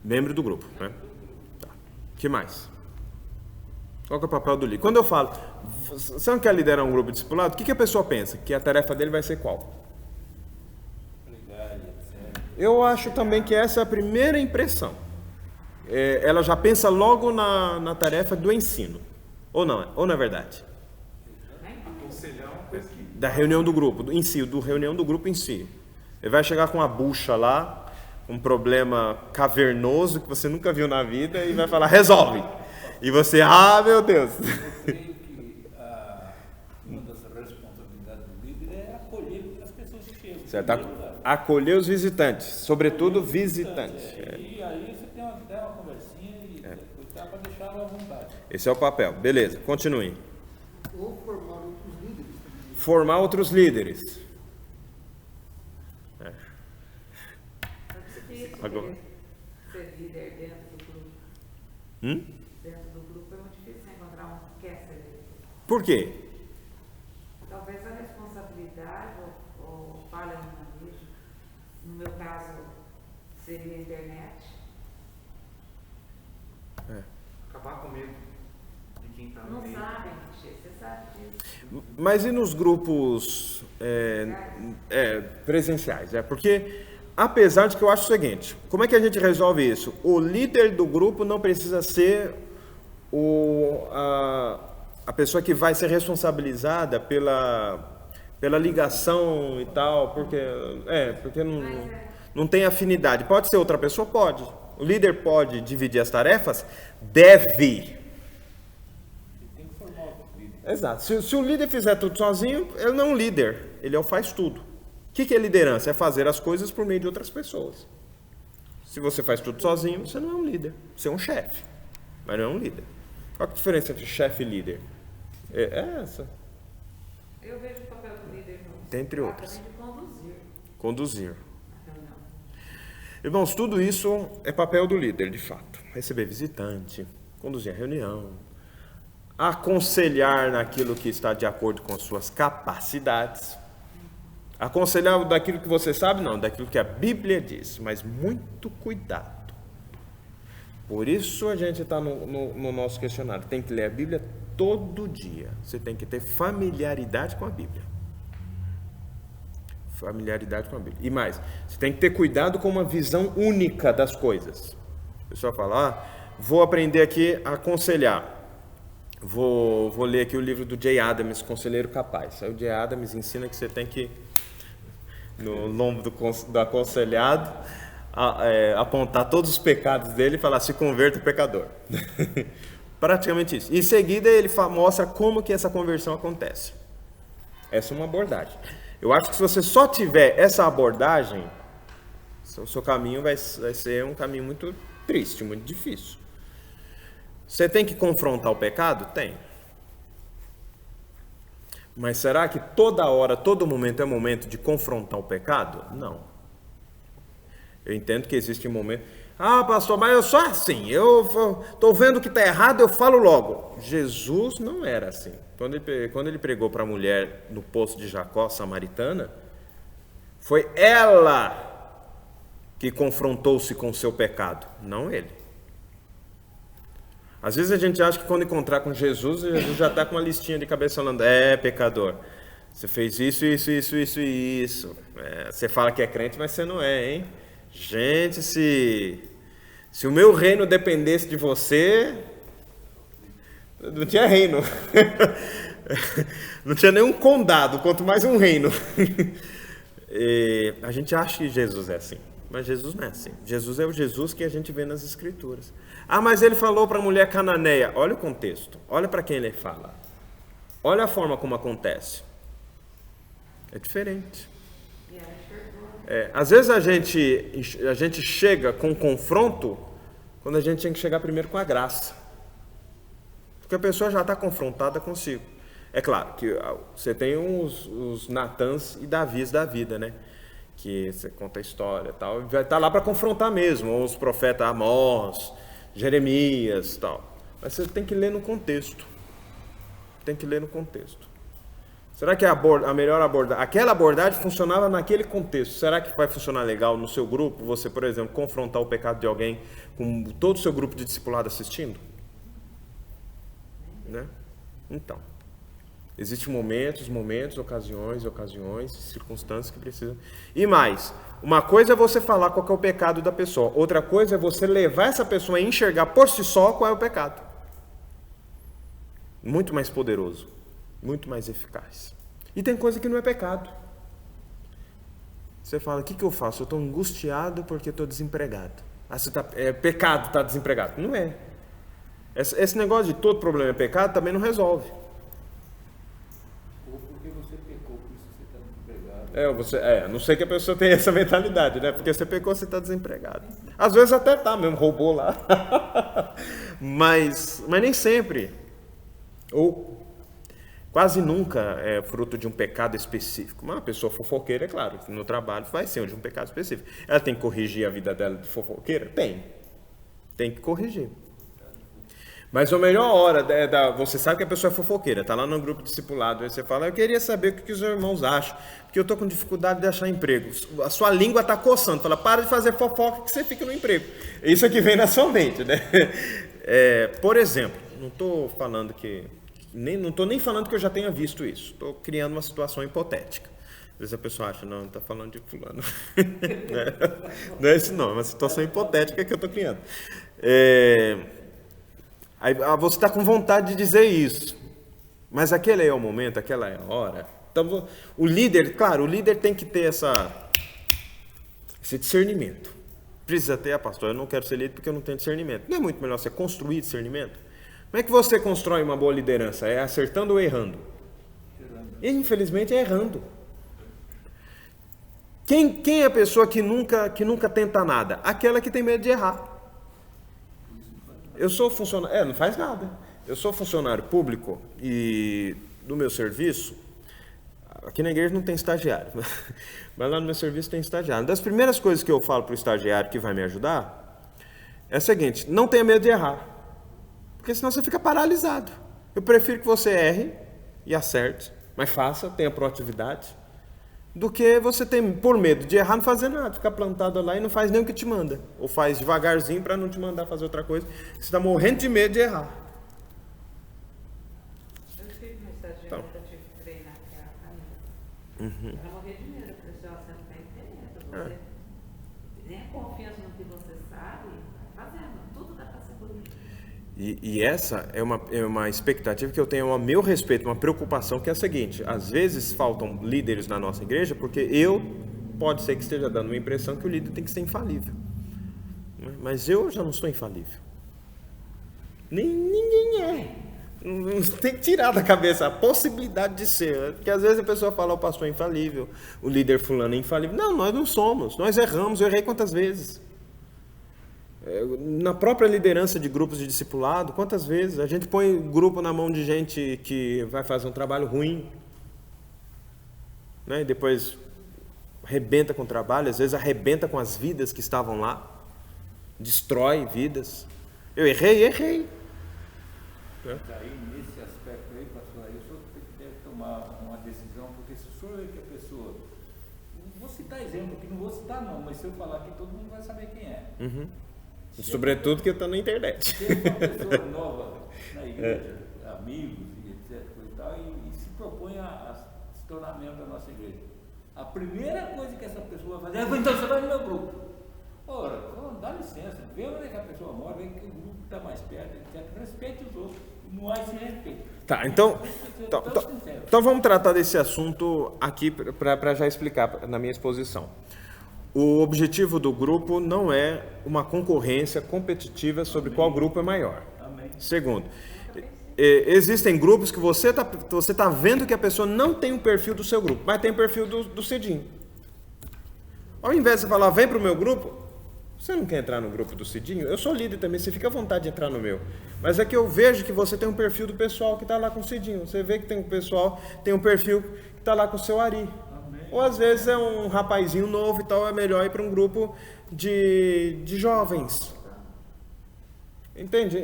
Membro do grupo, né? Tá. O que mais? Qual que é o papel do líder? Quando eu falo, você não quer liderar um grupo discipulado? O que a pessoa pensa? Que a tarefa dele vai ser qual? Eu acho também que essa é a primeira impressão. Ela já pensa logo na tarefa do ensino. Ou não é verdade? Da reunião do grupo, em si, do reunião do grupo em si. Ele vai chegar com uma bucha lá, um problema cavernoso que você nunca viu na vida e vai falar, resolve! E você, meu Deus! Eu creio que uma das responsabilidades do líder é acolher as pessoas que chegam. Certo? Acolher os visitantes, sobretudo visitantes. E aí você tem até uma conversinha e depois dá para deixá-lo à vontade. Esse é o papel. Beleza, continue. Ou formar outros líderes também. Formar outros líderes. Agora. Ser líder dentro do grupo. Dentro do grupo é muito difícil encontrar um que quer ser líder. Por quê? Talvez a responsabilidade ou falha no manejo, no meu caso, seria a internet. Acabar com medo de quem está no Não meio. sabem, você sabe disso. Mas e nos grupos presenciais? Porque, apesar de que eu acho o seguinte, como é que a gente resolve isso? O líder do grupo não precisa ser a pessoa que vai ser responsabilizada pela ligação e tal, porque não tem afinidade. Pode ser outra pessoa? Pode. O líder pode dividir as tarefas? Deve. Tem que formar o líder. Exato. Se o líder fizer tudo sozinho, ele não é um líder, ele é o faz tudo. O que é liderança? É fazer as coisas por meio de outras pessoas. Se você faz tudo sozinho, você não é um líder. Você é um chefe, mas não é um líder. Qual a diferença entre chefe e líder? É essa. Eu vejo o papel do líder no Dentre outras. de conduzir Conduzir. a reunião. Irmãos, tudo isso é papel do líder, de fato. Receber visitante, conduzir a reunião, aconselhar naquilo que está de acordo com as suas capacidades. Aconselhar daquilo que você sabe, não, daquilo que a Bíblia diz, mas muito cuidado. Por isso a gente está no nosso questionário. Tem que ler a Bíblia todo dia. Você tem que ter familiaridade com a Bíblia. Familiaridade com a Bíblia. E mais, você tem que ter cuidado com uma visão única das coisas. O pessoal fala, vou aprender aqui a aconselhar. Vou ler aqui o livro do Jay Adams, Conselheiro Capaz. Aí o Jay Adams ensina que você tem que, no lombo do aconselhado, apontar todos os pecados dele e falar, se converta, pecador. Praticamente isso. Em seguida, ele mostra como que essa conversão acontece. Essa é uma abordagem. Eu acho que se você só tiver essa abordagem, o seu caminho vai ser um caminho muito triste, muito difícil. Você tem que confrontar o pecado? Tem. Mas será que toda hora, todo momento é momento de confrontar o pecado? Não. Eu entendo que existe um momento... pastor, mas eu sou assim, eu estou vendo que está errado, eu falo logo. Jesus não era assim. Quando ele pregou para a mulher no poço de Jacó, samaritana, foi ela que confrontou-se com o seu pecado, não ele. Às vezes a gente acha que quando encontrar com Jesus, Jesus já está com uma listinha de cabeça falando, pecador, você fez isso, isso, isso, isso e isso. Você fala que é crente, mas você não é, hein? Gente, se o meu reino dependesse de você, não tinha reino. Não tinha nenhum condado, quanto mais um reino. A gente acha que Jesus é assim, mas Jesus não é assim. Jesus é o Jesus que a gente vê nas Escrituras. Mas ele falou para a mulher cananeia. Olha o contexto, olha para quem ele fala. Olha a forma como acontece. É diferente. Às vezes a gente chega com confronto quando a gente tem que chegar primeiro com a graça. Porque a pessoa já está confrontada consigo. É claro que você tem os Natãs e Davis da vida, né? Que você conta a história e tal. Vai estar lá para confrontar mesmo. Ou os profetas Amós, Jeremias e tal. Mas você tem que ler no contexto. Tem que ler no contexto. Será que a melhor abordagem, aquela abordagem funcionava naquele contexto? Será que vai funcionar legal no seu grupo? Você, por exemplo, confrontar o pecado de alguém com todo o seu grupo de discipulado assistindo? Né? Então, Existem momentos, ocasiões, circunstâncias que precisam. E mais, uma coisa é você falar qual que é o pecado da pessoa, outra coisa é você levar essa pessoa a enxergar por si só qual é o pecado. Muito mais poderoso, muito mais eficaz. E tem coisa que não é pecado. Você fala, o que eu faço? Eu estou angustiado porque estou desempregado. É pecado estar desempregado. Não é. Esse negócio de todo problema é pecado também não resolve. Ou porque você pecou, por isso você está desempregado. A não sei que a pessoa tenha essa mentalidade, né? Porque você pecou, você está desempregado. Às vezes até tá mesmo, roubou lá. mas nem sempre. Ou quase nunca é fruto de um pecado específico. Uma pessoa fofoqueira, é claro, no trabalho vai ser de um pecado específico. Ela tem que corrigir a vida dela de fofoqueira? Tem que corrigir. Mas a melhor hora, você sabe que a pessoa é fofoqueira, está lá no grupo discipulado, aí você fala, eu queria saber o que os irmãos acham, porque eu estou com dificuldade de achar emprego. A sua língua está coçando, fala, para de fazer fofoca que você fica no emprego. Isso é que vem na sua mente, né? Por exemplo, não estou falando que... não estou nem falando que eu já tenha visto isso. Estou criando uma situação hipotética. Às vezes a pessoa acha, não está falando de fulano. Não é isso não, é uma situação hipotética que eu estou criando. Aí você está com vontade de dizer isso. Mas aquele é o momento, aquela é a hora. Então o líder, claro, o líder tem que ter esse discernimento. Precisa ter, pastor, eu não quero ser líder porque eu não tenho discernimento. Não é muito melhor você construir discernimento? Como é que você constrói uma boa liderança? É acertando ou errando? E, infelizmente, é errando. Quem é a pessoa que nunca tenta nada? Aquela que tem medo de errar. Eu sou funcionário... não faz nada. Eu sou funcionário público e do meu serviço... Aqui na igreja não tem estagiário, mas lá no meu serviço tem estagiário. Uma das primeiras coisas que eu falo para o estagiário que vai me ajudar é a seguinte, não tenha medo de errar. Porque senão você fica paralisado. Eu prefiro que você erre e acerte, mas faça, tenha proatividade, do que você ter, por medo de errar, não fazer nada, ficar plantado lá e não faz nem o que te manda. Ou faz devagarzinho para não te mandar fazer outra coisa. Você está morrendo de medo de errar. Eu tive uma estagiária que eu tive que treinar, que é a Camila. Ela morria de medo, eu falei, você não tem entendendo. Você nem confiança no que você sabe, vai fazendo, tudo dá para ser bonito. E essa é uma expectativa que eu tenho a meu respeito, uma preocupação que é a seguinte, às vezes faltam líderes na nossa igreja porque pode ser que esteja dando uma impressão que o líder tem que ser infalível. Mas eu já não sou infalível. Ninguém é. Tem que tirar da cabeça a possibilidade de ser. Porque às vezes a pessoa fala, o pastor é infalível, o líder fulano é infalível. Não, nós não somos, nós erramos, eu errei quantas vezes? Na própria liderança de grupos de discipulado, quantas vezes a gente põe o grupo na mão de gente que vai fazer um trabalho ruim, né? E depois arrebenta com o trabalho, às vezes arrebenta com as vidas que estavam lá, destrói vidas. Eu errei. Daí, nesse aspecto aí, pastor, aí o senhor deve tomar uma decisão, porque se o senhor vê que a pessoa... Não vou citar exemplo aqui, não vou citar não, mas se eu falar aqui, todo mundo vai saber quem é. Sobretudo que eu estou na internet. Se é uma pessoa nova na igreja, amigos e etc. E, tal, e se propõe a se tornar membro da nossa igreja. A primeira coisa que essa pessoa vai fazer é, então você vai no meu grupo. Ora, dá licença, vê onde é que a pessoa mora, vê que o grupo está mais perto, etc. Respeite os outros, não há esse respeito. Tá, então vamos tratar desse assunto aqui para já explicar na minha exposição. O objetivo do grupo não é uma concorrência competitiva sobre qual grupo é maior. Amém. Segundo, existem grupos que você tá vendo que a pessoa não tem o perfil do seu grupo, mas tem o perfil do Cidinho. Ao invés de você falar, vem para o meu grupo, você não quer entrar no grupo do Cidinho? Eu sou líder também, você fica à vontade de entrar no meu. Mas é que eu vejo que você tem um perfil do pessoal que está lá com o Cidinho. Você vê que tem um pessoal, tem um perfil que está lá com o seu Ari. Ou às vezes é um rapazinho novo e tal, é melhor ir para um grupo de jovens. Entende?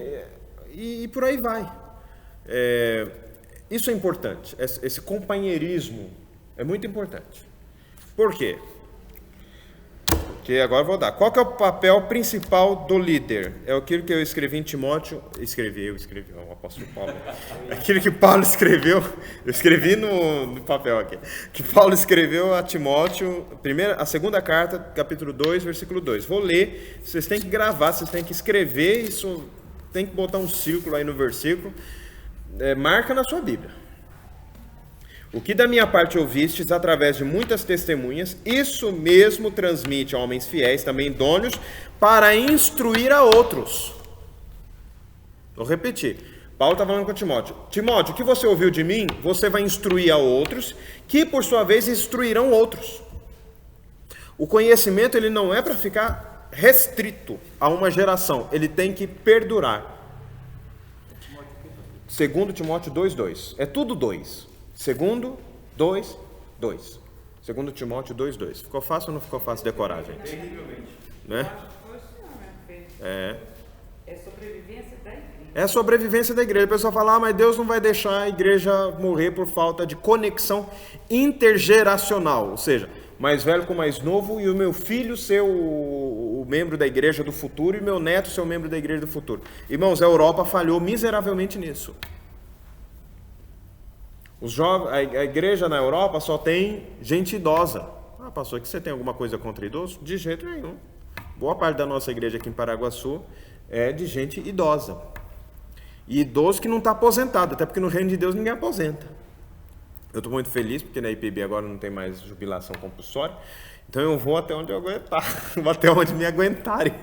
E por aí vai. Isso é importante, esse companheirismo é muito importante. Por quê? que agora eu vou dar. Qual que é o papel principal do líder? É aquilo que eu escrevi em Timóteo. Escrevi, o apóstolo Paulo. Aquilo que Paulo escreveu, eu escrevi no papel aqui. Que Paulo escreveu a Timóteo, a segunda carta, capítulo 2, versículo 2. Vou ler, vocês têm que gravar, vocês têm que escrever, isso tem que botar um círculo aí no versículo. Marca na sua Bíblia. O que da minha parte ouvistes através de muitas testemunhas, isso mesmo transmite a homens fiéis, também idôneos, para instruir a outros. Vou repetir. Paulo está falando com Timóteo. Timóteo, o que você ouviu de mim, você vai instruir a outros, que por sua vez instruirão outros. O conhecimento ele não é para ficar restrito a uma geração, ele tem que perdurar. 2 Timóteo 2:2. É tudo 2. 2:2. 2 Timóteo 2:2. Ficou fácil ou não ficou fácil decorar, gente? Né? É sobrevivência da igreja. É a sobrevivência da igreja. O pessoal fala, mas Deus não vai deixar a igreja morrer por falta de conexão intergeracional. Ou seja, mais velho com mais novo e o meu filho ser o membro da igreja do futuro e meu neto ser o membro da igreja do futuro. Irmãos, a Europa falhou miseravelmente nisso. A igreja na Europa só tem gente idosa. Pastor, que você tem alguma coisa contra idoso? De jeito nenhum. Boa parte da nossa igreja aqui em Paraguaçu é de gente idosa. E idoso que não está aposentado, até porque no reino de Deus ninguém aposenta. Eu estou muito feliz, porque na IPB agora não tem mais jubilação compulsória. Então eu vou até onde eu aguentar. Vou até onde me aguentarem.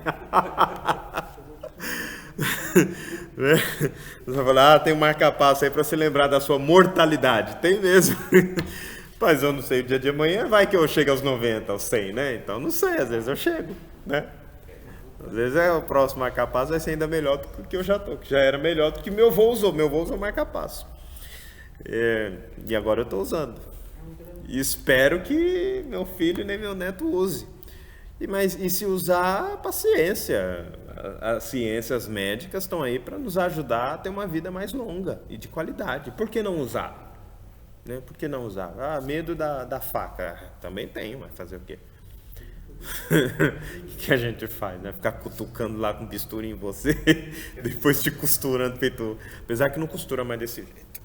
Você vai falar, tem um marca-passo aí para se lembrar da sua mortalidade. Tem mesmo. Mas eu não sei o dia de amanhã, vai que eu chego aos 90, aos 100, né? Então não sei, às vezes eu chego, né? Às vezes o próximo marca-passo vai ser ainda melhor do que eu já estou, que já era melhor do que meu avô usou. Meu avô usou marca-passo. E agora eu estou usando. E espero que meu filho nem meu neto use. E se usar, paciência. As ciências médicas estão aí para nos ajudar a ter uma vida mais longa e de qualidade. Por que não usar? Né? Por que não usar? Medo da faca. Também tem, mas fazer o quê? O que a gente faz? Né? Ficar cutucando lá com bisturi em você, depois te costurando feito. Apesar que não costura mais desse jeito.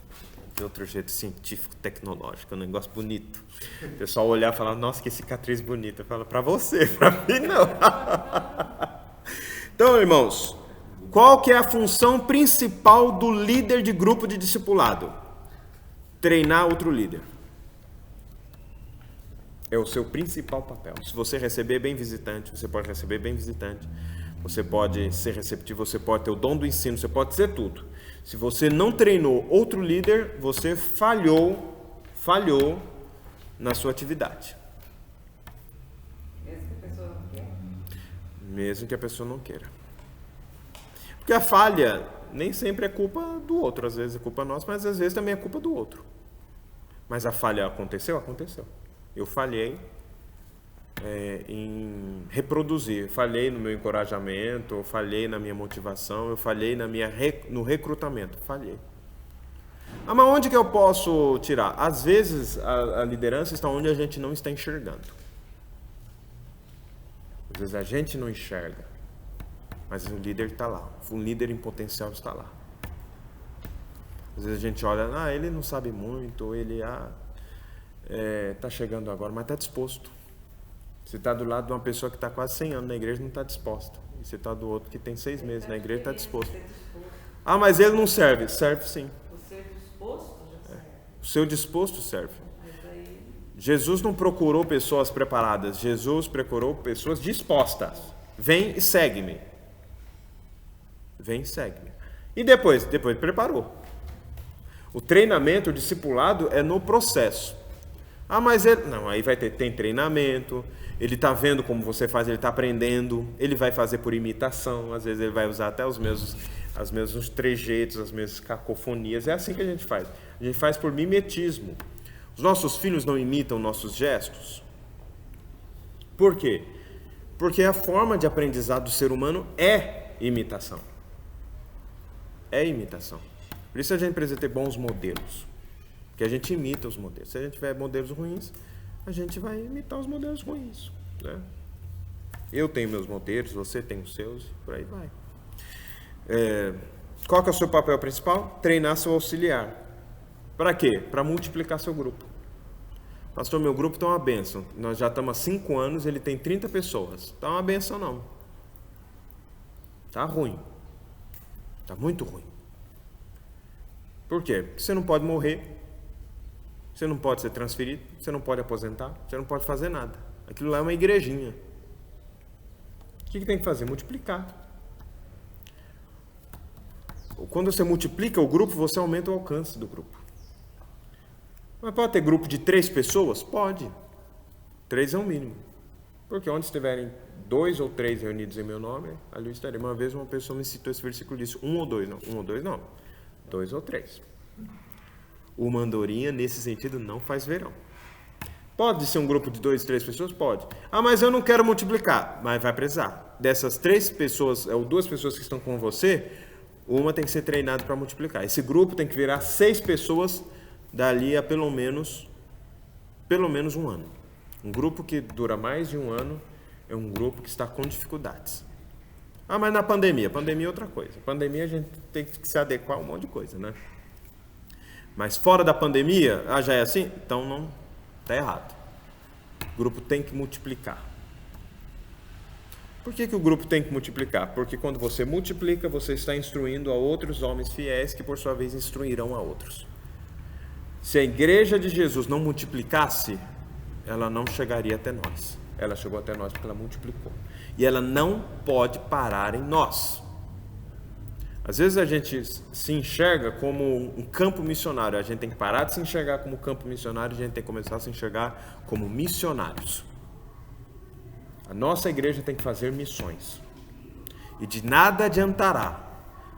De outro jeito científico, tecnológico, um negócio bonito. O pessoal olhar e falar, nossa, que cicatriz bonita. Fala, para você, para mim não. Então, irmãos, qual que é a função principal do líder de grupo de discipulado? Treinar outro líder. É o seu principal papel. Se você receber bem visitante, você pode receber bem visitante. Você pode ser receptivo, você pode ter o dom do ensino, você pode ser tudo. Se você não treinou outro líder, você falhou na sua atividade. Mesmo que a pessoa não queira. Mesmo que a pessoa não queira. Porque a falha nem sempre é culpa do outro. Às vezes é culpa nossa, mas às vezes também é culpa do outro. Mas a falha aconteceu? Aconteceu. Eu falhei em reproduzir. Falhei no meu encorajamento, eu falhei na minha motivação, eu falhei no recrutamento. Falhei. Mas onde que eu posso tirar? Às vezes a liderança está onde a gente não está enxergando. Às vezes a gente não enxerga, mas o líder está lá. O líder em potencial está lá. Às vezes a gente olha, ele não sabe muito, ele está chegando agora, mas está disposto. Você está do lado de uma pessoa que está quase 100 anos na igreja e não está disposta. E você está do outro que tem 6 meses na igreja e está disposto. Mas ele não serve. Serve sim. O seu disposto já serve. O seu disposto serve. Jesus não procurou pessoas preparadas. Jesus procurou pessoas dispostas. Vem e segue-me. Vem e segue-me. E depois preparou. O treinamento, o discipulado é no processo. Mas ele... Não, aí tem treinamento, ele está vendo como você faz, ele está aprendendo, ele vai fazer por imitação, às vezes ele vai usar até os mesmos trejeitos, as mesmas cacofonias, é assim que a gente faz. A gente faz por mimetismo. Os nossos filhos não imitam nossos gestos. Por quê? Porque a forma de aprendizado do ser humano é imitação. É imitação. Por isso a gente precisa ter bons modelos. Porque a gente imita os modelos. Se a gente tiver modelos ruins, a gente vai imitar os modelos ruins. Né? Eu tenho meus modelos, você tem os seus, por aí vai. Qual que é o seu papel principal? Treinar seu auxiliar. Para quê? Para multiplicar seu grupo. Pastor, meu grupo está uma bênção. Nós já estamos há 5 anos, ele tem 30 pessoas. Está uma bênção não. Está ruim. Está muito ruim. Por quê? Porque você não pode morrer, você não pode ser transferido, você não pode aposentar, você não pode fazer nada. Aquilo lá é uma igrejinha. O que tem que fazer? Multiplicar. Quando você multiplica o grupo, você aumenta o alcance do grupo. Mas pode ter grupo de 3 pessoas? Pode. 3 é o mínimo. Porque onde estiverem 2 ou 3 reunidos em meu nome, ali eu estarei. Uma vez uma pessoa me citou esse versículo e disse 1 ou 2. Não, 1 ou 2 não. 2 ou 3. Uma andorinha, nesse sentido, não faz verão. Pode ser um grupo de 2, 3 pessoas? Pode. Ah, mas eu não quero multiplicar. Mas vai precisar. Dessas 3 pessoas, ou 2 pessoas que estão com você, uma tem que ser treinada para multiplicar. Esse grupo tem que virar 6 pessoas dali a pelo menos 1 ano. Um grupo que dura mais de 1 ano é um grupo que está com dificuldades. Ah, mas na pandemia? Pandemia é outra coisa. Pandemia a gente tem que se adequar a um monte de coisa, né? Mas fora da pandemia, já é assim? Então não, está errado. O grupo tem que multiplicar. Por que o grupo tem que multiplicar? Porque quando você multiplica, você está instruindo a outros homens fiéis que por sua vez instruirão a outros. Se a igreja de Jesus não multiplicasse, ela não chegaria até nós. Ela chegou até nós porque ela multiplicou. E ela não pode parar em nós. Às vezes a gente se enxerga como um campo missionário. A gente tem que parar de se enxergar como campo missionário e a gente tem que começar a se enxergar como missionários. A nossa igreja tem que fazer missões. E de nada adiantará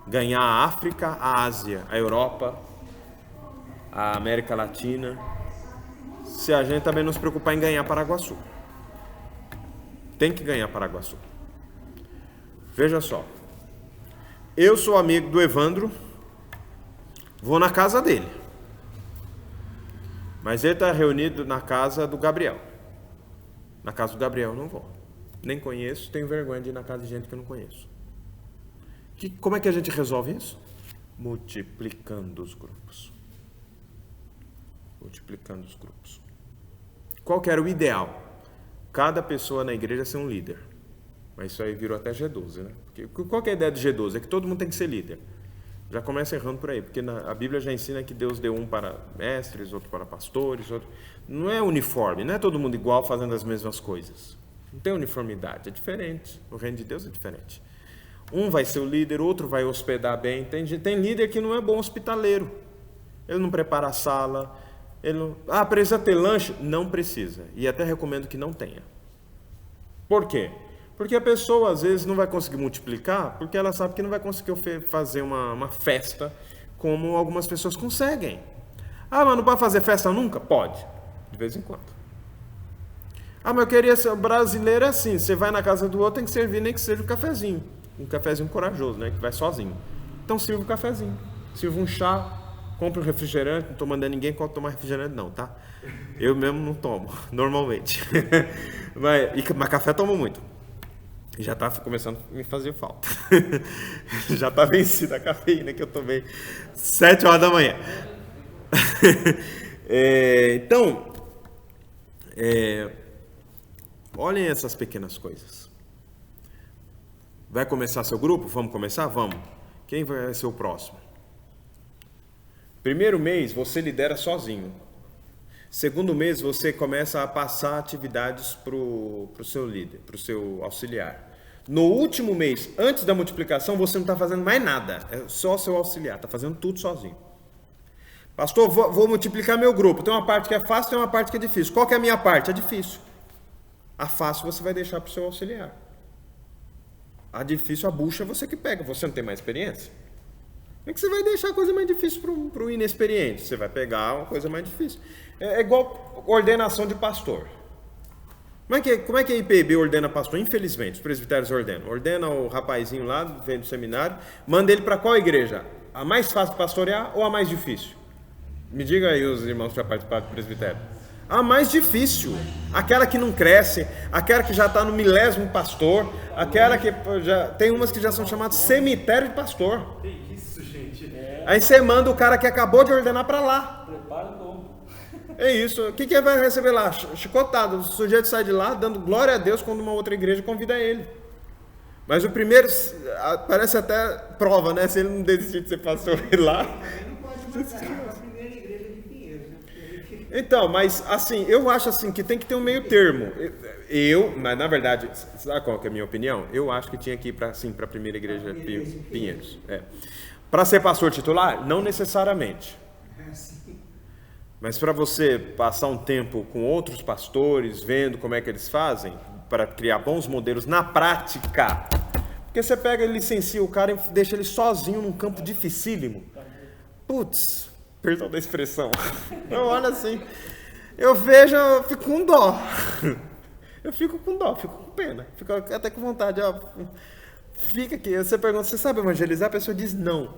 ganhar a África, a Ásia, a Europa, a América Latina, se a gente também não se preocupar em ganhar Paraguaçu. Tem que ganhar Paraguaçu. Veja só. Eu sou amigo do Evandro, vou na casa dele. Mas ele está reunido na casa do Gabriel. Na casa do Gabriel eu não vou. Nem conheço, tenho vergonha de ir na casa de gente que eu não conheço. Como é que a gente resolve isso? Multiplicando os grupos. Multiplicando os grupos. Qual que era o ideal? Cada pessoa na igreja ser um líder. Mas isso aí virou até G12, né? Porque, qual que é a ideia de G12? É que todo mundo tem que ser líder. Já começa errando por aí, porque a Bíblia já ensina que Deus deu um para mestres, outro para pastores, outro... Não é uniforme, não é todo mundo igual fazendo as mesmas coisas. Não tem uniformidade, é diferente. O reino de Deus é diferente. Um vai ser o líder, outro vai hospedar bem. Tem líder que não é bom hospitaleiro. Ele não prepara a sala. Ele não... precisa ter lanche? Não precisa. E até recomendo que não tenha. Por quê? Porque a pessoa às vezes não vai conseguir multiplicar, porque ela sabe que não vai conseguir fazer uma festa como algumas pessoas conseguem. Mas não pode fazer festa nunca? Pode, de vez em quando. Mas eu queria ser brasileiro assim, você vai na casa do outro, tem que servir nem que seja um cafezinho corajoso, né, que vai sozinho. Então sirva um cafezinho, sirva um chá, compre um refrigerante, não estou mandando ninguém tomar refrigerante não, tá? Eu mesmo não tomo, normalmente. mas café tomo muito. Já está começando a me fazer falta. Já está vencida a cafeína que eu tomei 7 horas da manhã. Então, olhem essas pequenas coisas. Vai começar seu grupo? Vamos começar? Vamos. Quem vai ser o próximo? Primeiro mês você lidera sozinho. Segundo mês você começa a passar atividades para o seu líder, para o seu auxiliar. No último mês, antes da multiplicação, você não está fazendo mais nada. É só seu auxiliar, está fazendo tudo sozinho. Pastor, vou multiplicar meu grupo. Tem uma parte que é fácil, tem uma parte que é difícil. Qual que é a minha parte? É difícil. A fácil você vai deixar para o seu auxiliar. A difícil, a bucha, você que pega. Você não tem mais experiência? É que você vai deixar a coisa mais difícil para o inexperiente. Você vai pegar uma coisa mais difícil. É igual ordenação de pastor. Como é que a IPB ordena pastor? Infelizmente, os presbitérios ordenam. Ordena o rapazinho lá, vem do seminário, manda ele para qual igreja? A mais fácil de pastorear ou a mais difícil? Me diga aí os irmãos que já participaram do presbitério. A mais difícil, aquela que não cresce, aquela que já está no 1000º pastor, aquela que já tem umas que já são chamadas cemitério de pastor. Que isso, gente? Aí você manda o cara que acabou de ordenar para lá. Prepara o tombo. É isso. O que ele vai receber lá? Chicotado. O sujeito sai de lá dando glória a Deus quando uma outra igreja convida ele. Mas o primeiro parece até prova, né? Se ele não desistir de ser pastor lá. Não pode matar a primeira igreja de Pinheiros, né? Então, mas assim, eu acho assim que tem que ter um meio termo. Mas na verdade, sabe qual que é a minha opinião? Eu acho que tinha que ir para a primeira igreja Pinheiros. Para ser pastor titular, não necessariamente. Mas para você passar um tempo com outros pastores, vendo como é que eles fazem, para criar bons modelos na prática. Porque você pega e licencia o cara e deixa ele sozinho num campo dificílimo. Putz, perdão da expressão. Eu olho assim, eu vejo, eu fico com dó. Eu fico com dó, fico com pena. Fico até com vontade, ó. Fica aqui, você pergunta, você sabe evangelizar? A pessoa diz não.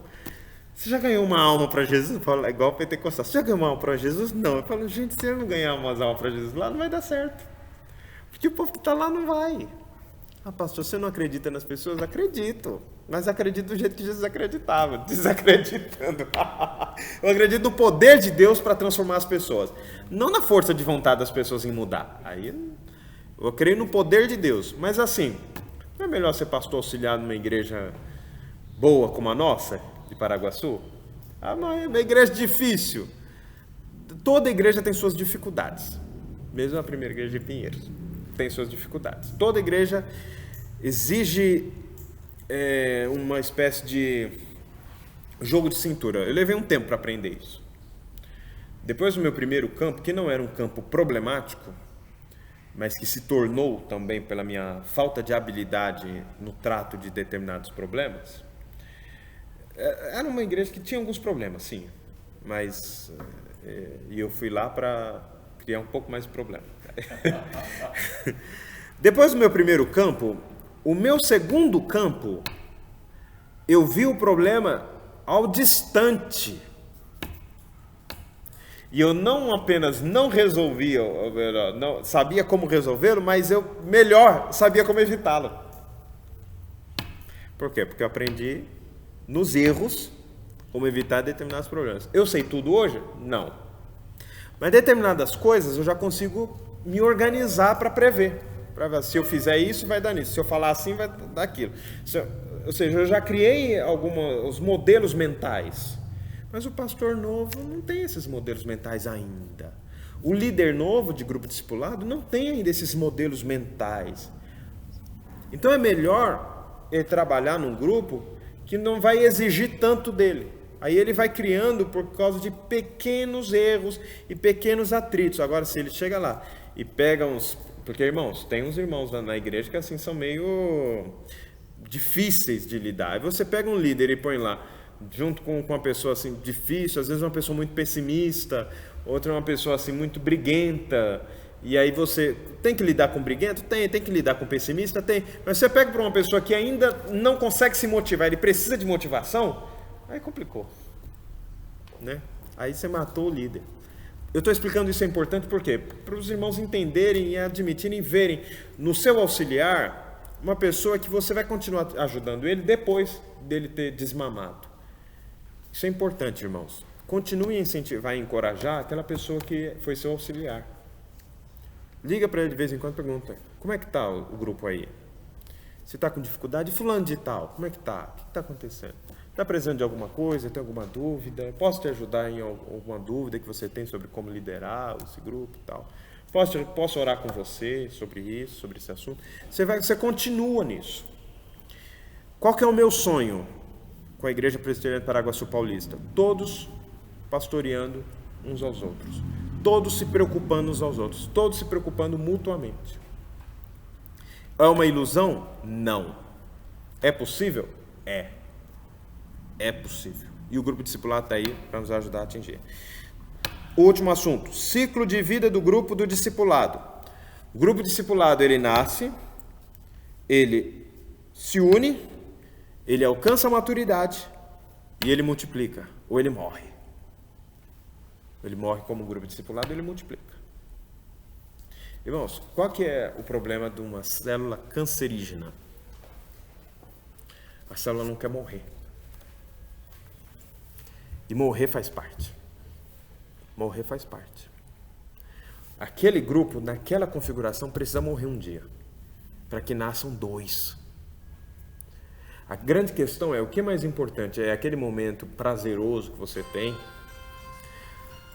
Você já ganhou uma alma para Jesus? Eu falo, é igual o pentecostal. Você já ganhou uma alma para Jesus? Não. Eu falo, gente, se eu não ganhar umas almas para Jesus lá, não vai dar certo. Porque o povo que está lá não vai. Ah, pastor, você não acredita nas pessoas? Acredito. Mas acredito do jeito que Jesus acreditava, desacreditando. Eu acredito no poder de Deus para transformar as pessoas. Não na força de vontade das pessoas em mudar. Aí eu creio no poder de Deus. Mas assim, não é melhor ser pastor auxiliar numa igreja boa como a nossa, de Paraguaçu? Ah, não, é uma igreja difícil. Toda igreja tem suas dificuldades. Mesmo a primeira igreja de Pinheiros tem suas dificuldades. Toda igreja exige uma espécie de jogo de cintura. Eu levei um tempo para aprender isso. Depois do meu primeiro campo, que não era um campo problemático, mas que se tornou também pela minha falta de habilidade no trato de determinados problemas, era uma igreja que tinha alguns problemas, sim, mas e eu fui lá para criar um pouco mais de problema. Depois do meu primeiro campo, o meu segundo campo, eu vi o problema ao distante. E eu não apenas não resolvia, não sabia como resolvê-lo, mas eu melhor sabia como evitá-lo. Por quê? Porque eu aprendi nos erros como evitar determinados problemas. Eu sei tudo hoje? Não. Mas determinadas coisas eu já consigo me organizar para prever. Para ver, se eu fizer isso, vai dar nisso. Se eu falar assim, vai dar aquilo. Ou seja, eu já criei os modelos mentais. Mas o pastor novo não tem esses modelos mentais ainda. O líder novo de grupo discipulado não tem ainda esses modelos mentais. Então é melhor ele trabalhar num grupo que não vai exigir tanto dele. Aí ele vai criando por causa de pequenos erros e pequenos atritos. Agora, se ele chega lá e pega uns... Porque, irmãos, tem uns irmãos na igreja que assim são meio difíceis de lidar. Aí você pega um líder e põe lá, junto com uma pessoa assim difícil, às vezes uma pessoa muito pessimista, outra uma pessoa assim muito briguenta, e aí você tem que lidar com briguento? Tem que lidar com pessimista? Tem, mas você pega para uma pessoa que ainda não consegue se motivar, ele precisa de motivação, aí complicou, né? Aí você matou o líder. Eu estou explicando isso é importante por quê? Para os irmãos entenderem e admitirem, verem no seu auxiliar uma pessoa que você vai continuar ajudando ele depois dele ter desmamado. Isso é importante, irmãos. Continue a incentivar e encorajar aquela pessoa que foi seu auxiliar. Liga para ele de vez em quando e pergunta, como é que está o grupo aí? Você está com dificuldade? Fulano de tal, como é que está? O que está acontecendo? Está precisando de alguma coisa? Tem alguma dúvida? Posso te ajudar em alguma dúvida que você tem sobre como liderar esse grupo e tal? Posso orar com você sobre isso, sobre esse assunto? Você continua nisso. Qual que é o meu sonho com a Igreja Presbiteriana de Paraguaçu Paulista? Todos pastoreando uns aos outros. Todos se preocupando uns aos outros. Todos se preocupando mutuamente. É uma ilusão? Não. É possível? É. É possível. E o grupo discipulado está aí para nos ajudar a atingir. O último assunto. Ciclo de vida do grupo do discipulado. O grupo discipulado, ele nasce, ele se une, ele alcança a maturidade e ele multiplica. Ou ele morre. Ele morre como grupo discipulado, ele multiplica. Irmãos, qual que é o problema de uma célula cancerígena? A célula não quer morrer. E morrer faz parte. Morrer faz parte. Aquele grupo, naquela configuração, precisa morrer um dia, para que nasçam 2. A grande questão é, o que é mais importante? É aquele momento prazeroso que você tem,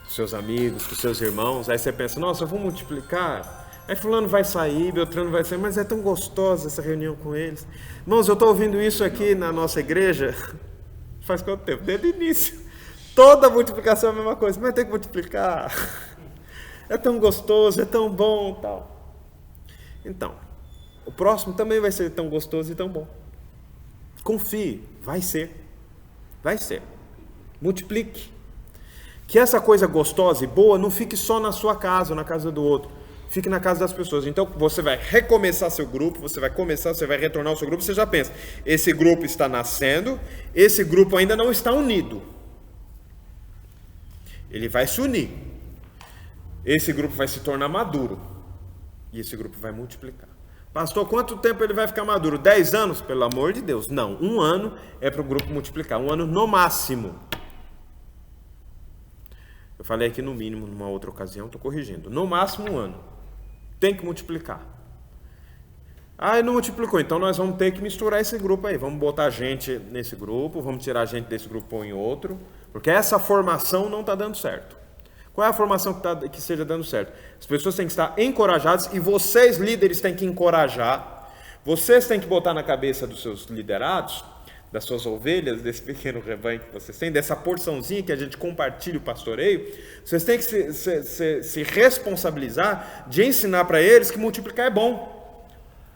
com seus amigos, com seus irmãos, aí você pensa, nossa, eu vou multiplicar, aí fulano vai sair, Beltrano vai sair, mas é tão gostosa essa reunião com eles. Irmãos, eu estou ouvindo isso aqui na nossa igreja, faz quanto tempo? Desde o início. Toda multiplicação é a mesma coisa, mas tem que multiplicar. É tão gostoso, é tão bom, tal. Então, o próximo também vai ser tão gostoso e tão bom. Confie, vai ser. Vai ser. Multiplique. Que essa coisa gostosa e boa não fique só na sua casa ou na casa do outro. Fique na casa das pessoas. Então, você vai recomeçar seu grupo, você vai retornar ao seu grupo, você já pensa, esse grupo está nascendo, esse grupo ainda não está unido. Ele vai se unir. Esse grupo vai se tornar maduro. E esse grupo vai multiplicar. Pastor, quanto tempo ele vai ficar maduro? 10 anos? Pelo amor de Deus. Não, 1 ano é para o grupo multiplicar. 1 ano no máximo. Eu falei aqui no mínimo numa outra ocasião, estou corrigindo. No máximo 1 ano. Tem que multiplicar. Ah, não multiplicou. Então nós vamos ter que misturar esse grupo aí. Vamos botar gente nesse grupo, vamos tirar gente desse grupo e pôr em outro. Porque essa formação não está dando certo. Qual é a formação que esteja dando certo? As pessoas têm que estar encorajadas e vocês, líderes, têm que encorajar. Vocês têm que botar na cabeça dos seus liderados, das suas ovelhas, desse pequeno rebanho que vocês têm, dessa porçãozinha que a gente compartilha o pastoreio. Vocês têm que se responsabilizar de ensinar para eles que multiplicar é bom.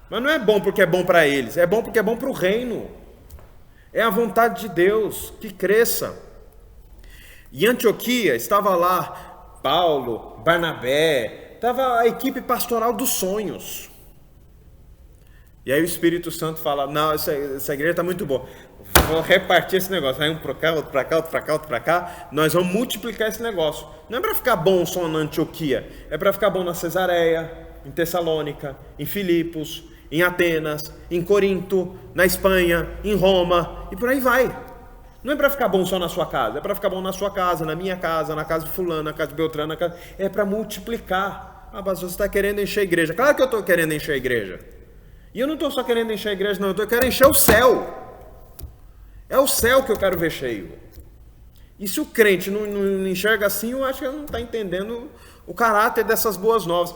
Mas não é bom porque é bom para eles, é bom porque é bom para o reino. É a vontade de Deus que cresça. Em Antioquia estava lá Paulo, Barnabé, estava a equipe pastoral dos sonhos. E aí o Espírito Santo fala, não, essa igreja está muito boa, vou repartir esse negócio, vai um para cá, outro para cá, outro para cá, outro para cá, nós vamos multiplicar esse negócio. Não é para ficar bom só na Antioquia, é para ficar bom na Cesareia, em Tessalônica, em Filipos, em Atenas, em Corinto, na Espanha, em Roma, e por aí vai. Não é para ficar bom só na sua casa, é para ficar bom na sua casa, na minha casa, na casa de fulano, na casa de Beltrano, é para multiplicar. Ah, pastor, você está querendo encher a igreja. Claro que eu estou querendo encher a igreja. E eu não estou só querendo encher a igreja, não, eu quero encher o céu. É o céu que eu quero ver cheio. E se o crente não enxerga assim, eu acho que ele não está entendendo o caráter dessas boas novas.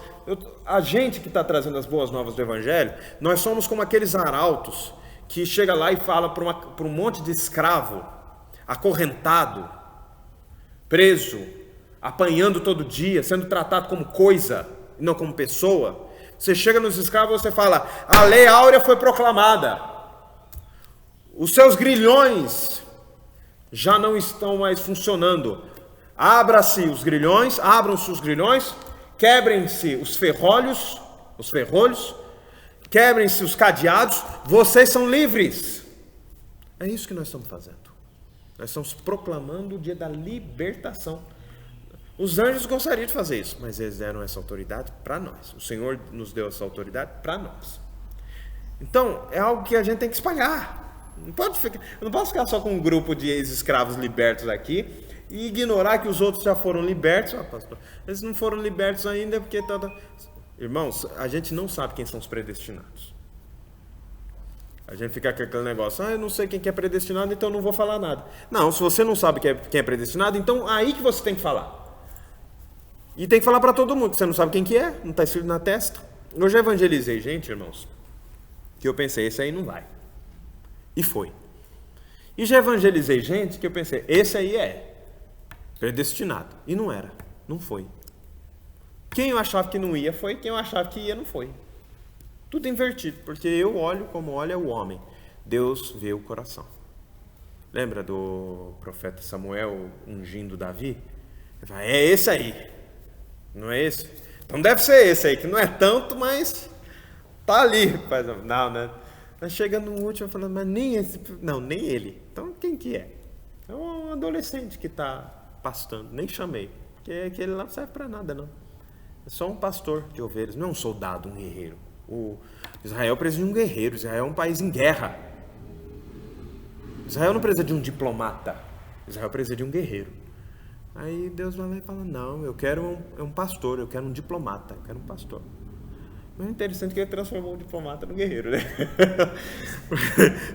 A gente que está trazendo as boas novas do Evangelho, nós somos como aqueles arautos que chega lá e fala para um monte de escravo, acorrentado, preso, apanhando todo dia, sendo tratado como coisa e não como pessoa. Você chega nos escravos e você fala, a lei áurea foi proclamada, os seus grilhões já não estão mais funcionando, abram-se os grilhões, quebrem-se os ferrolhos, quebrem-se os cadeados, vocês são livres. É isso que nós estamos fazendo. Nós estamos proclamando o dia da libertação. Os anjos gostariam de fazer isso, mas eles deram essa autoridade para nós. O Senhor nos deu essa autoridade para nós. Então, é algo que a gente tem que espalhar. Eu não posso ficar só com um grupo de ex-escravos libertos aqui e ignorar que os outros já foram libertos. Ah, pastor, eles não foram libertos ainda porque... Irmãos, a gente não sabe quem são os predestinados. A gente fica com aquele negócio, eu não sei quem que é predestinado, então eu não vou falar nada. Não, se você não sabe quem é predestinado, então aí que você tem que falar. E tem que falar para todo mundo, que você não sabe quem que é, não está escrito na testa. Eu já evangelizei gente, irmãos, que eu pensei, esse aí não vai. E foi. E já evangelizei gente que eu pensei, esse aí é predestinado. E não era, não foi. Quem eu achava que não ia foi, quem eu achava que ia não foi. Tudo invertido, porque eu olho como olha o homem. Deus vê o coração. Lembra do profeta Samuel ungindo Davi? Ele fala, é esse aí. Não é esse? Então deve ser esse aí, que não é tanto, mas tá ali. Não, né? Mas chega no último falando, mas nem esse. Não, nem ele. Então quem que é? É um adolescente que está pastando. Nem chamei. Porque aquele lá não serve para nada, não. É só um pastor de ovelhas, não é um soldado, um guerreiro. O Israel precisa de um guerreiro. Israel é um país em guerra. Israel não precisa de um diplomata. Israel precisa de um guerreiro. Aí Deus vai lá e fala, não, eu quero um pastor, eu quero um diplomata, eu quero um pastor. Mas é interessante que ele transformou o diplomata no guerreiro, né?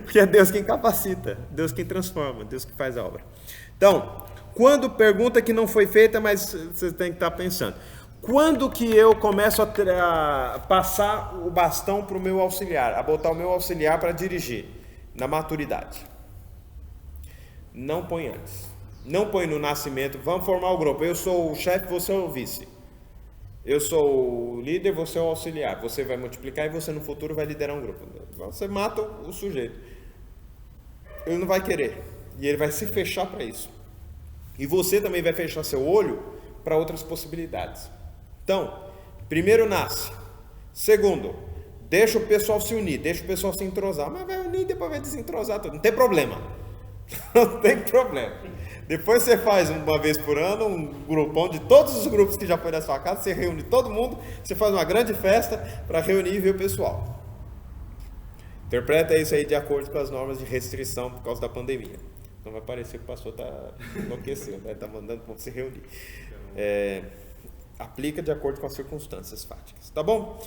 Porque é Deus quem capacita, Deus quem transforma, Deus que faz a obra. Então, quando pergunta que não foi feita, mas você tem que estar pensando, quando que eu começo a passar o bastão para o meu auxiliar, a botar o meu auxiliar para dirigir? Na maturidade. Não põe antes. Não põe no nascimento, vamos formar o grupo, eu sou o chefe, você é o vice. Eu sou o líder, você é o auxiliar. Você vai multiplicar e você no futuro vai liderar um grupo. Você mata o sujeito. Ele não vai querer. E ele vai se fechar para isso. E você também vai fechar seu olho para outras possibilidades. Então, primeiro nasce. Segundo, deixa o pessoal se unir, deixa o pessoal se entrosar. Mas vai unir e depois vai desentrosar tudo. Não tem problema. Não tem problema. Depois você faz uma vez por ano um grupão de todos os grupos que já foi na sua casa, você reúne todo mundo, você faz uma grande festa para reunir e ver o pessoal. Interpreta isso aí de acordo com as normas de restrição por causa da pandemia. Não vai parecer que o pastor está enlouquecendo, vai estar mandando para você reunir. Aplica de acordo com as circunstâncias fáticas, tá bom?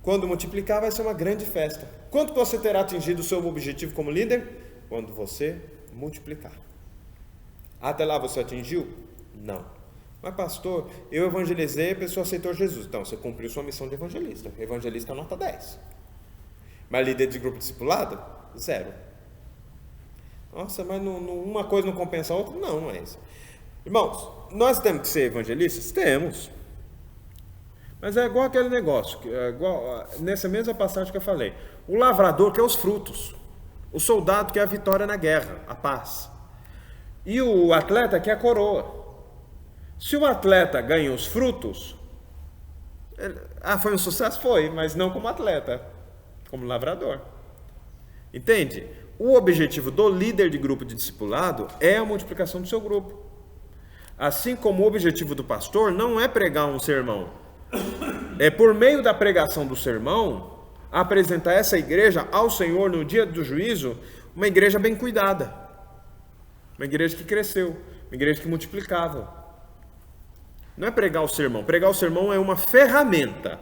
Quando multiplicar vai ser uma grande festa. Quanto você terá atingido o seu objetivo como líder? Quando você multiplicar. Até lá você atingiu? Não. Mas pastor, eu evangelizei e a pessoa aceitou Jesus. Então, você cumpriu sua missão de evangelista. Evangelista nota 10. Mas líder de grupo discipulado? 0. Nossa, mas uma coisa não compensa a outra? Não, não é isso. Irmãos, nós temos que ser evangelistas? Temos. Mas é igual aquele negócio, nessa mesma passagem que eu falei. O lavrador quer os frutos. O soldado quer a vitória na guerra, a paz. E o atleta quer a coroa. Se o atleta ganha os frutos, foi um sucesso? Foi, mas não como atleta, como lavrador. Entende? O objetivo do líder de grupo de discipulado é a multiplicação do seu grupo. Assim como o objetivo do pastor não é pregar um sermão. É por meio da pregação do sermão, apresentar essa igreja ao Senhor no dia do juízo, uma igreja bem cuidada. Uma igreja que cresceu, uma igreja que multiplicava. Não é pregar o sermão. Pregar o sermão é uma ferramenta.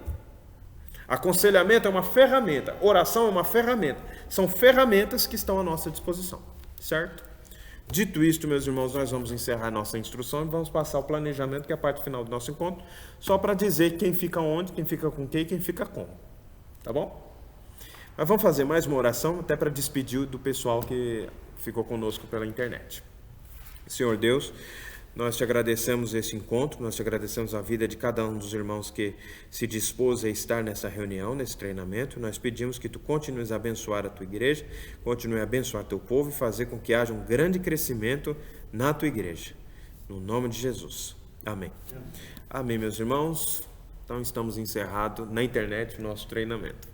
Aconselhamento é uma ferramenta. Oração é uma ferramenta. São ferramentas que estão à nossa disposição. Certo? Dito isto, meus irmãos, nós vamos encerrar nossa instrução e vamos passar ao planejamento, que é a parte final do nosso encontro, só para dizer quem fica onde, quem fica com quem e quem fica como. Tá bom? Mas vamos fazer mais uma oração, até para despedir do pessoal que ficou conosco pela internet. Senhor Deus, nós te agradecemos esse encontro, nós te agradecemos a vida de cada um dos irmãos que se dispôs a estar nessa reunião, nesse treinamento. Nós pedimos que tu continues a abençoar a tua igreja, continue a abençoar teu povo e fazer com que haja um grande crescimento na tua igreja. No nome de Jesus. Amém. Amém, meus irmãos. Então estamos encerrados na internet o nosso treinamento.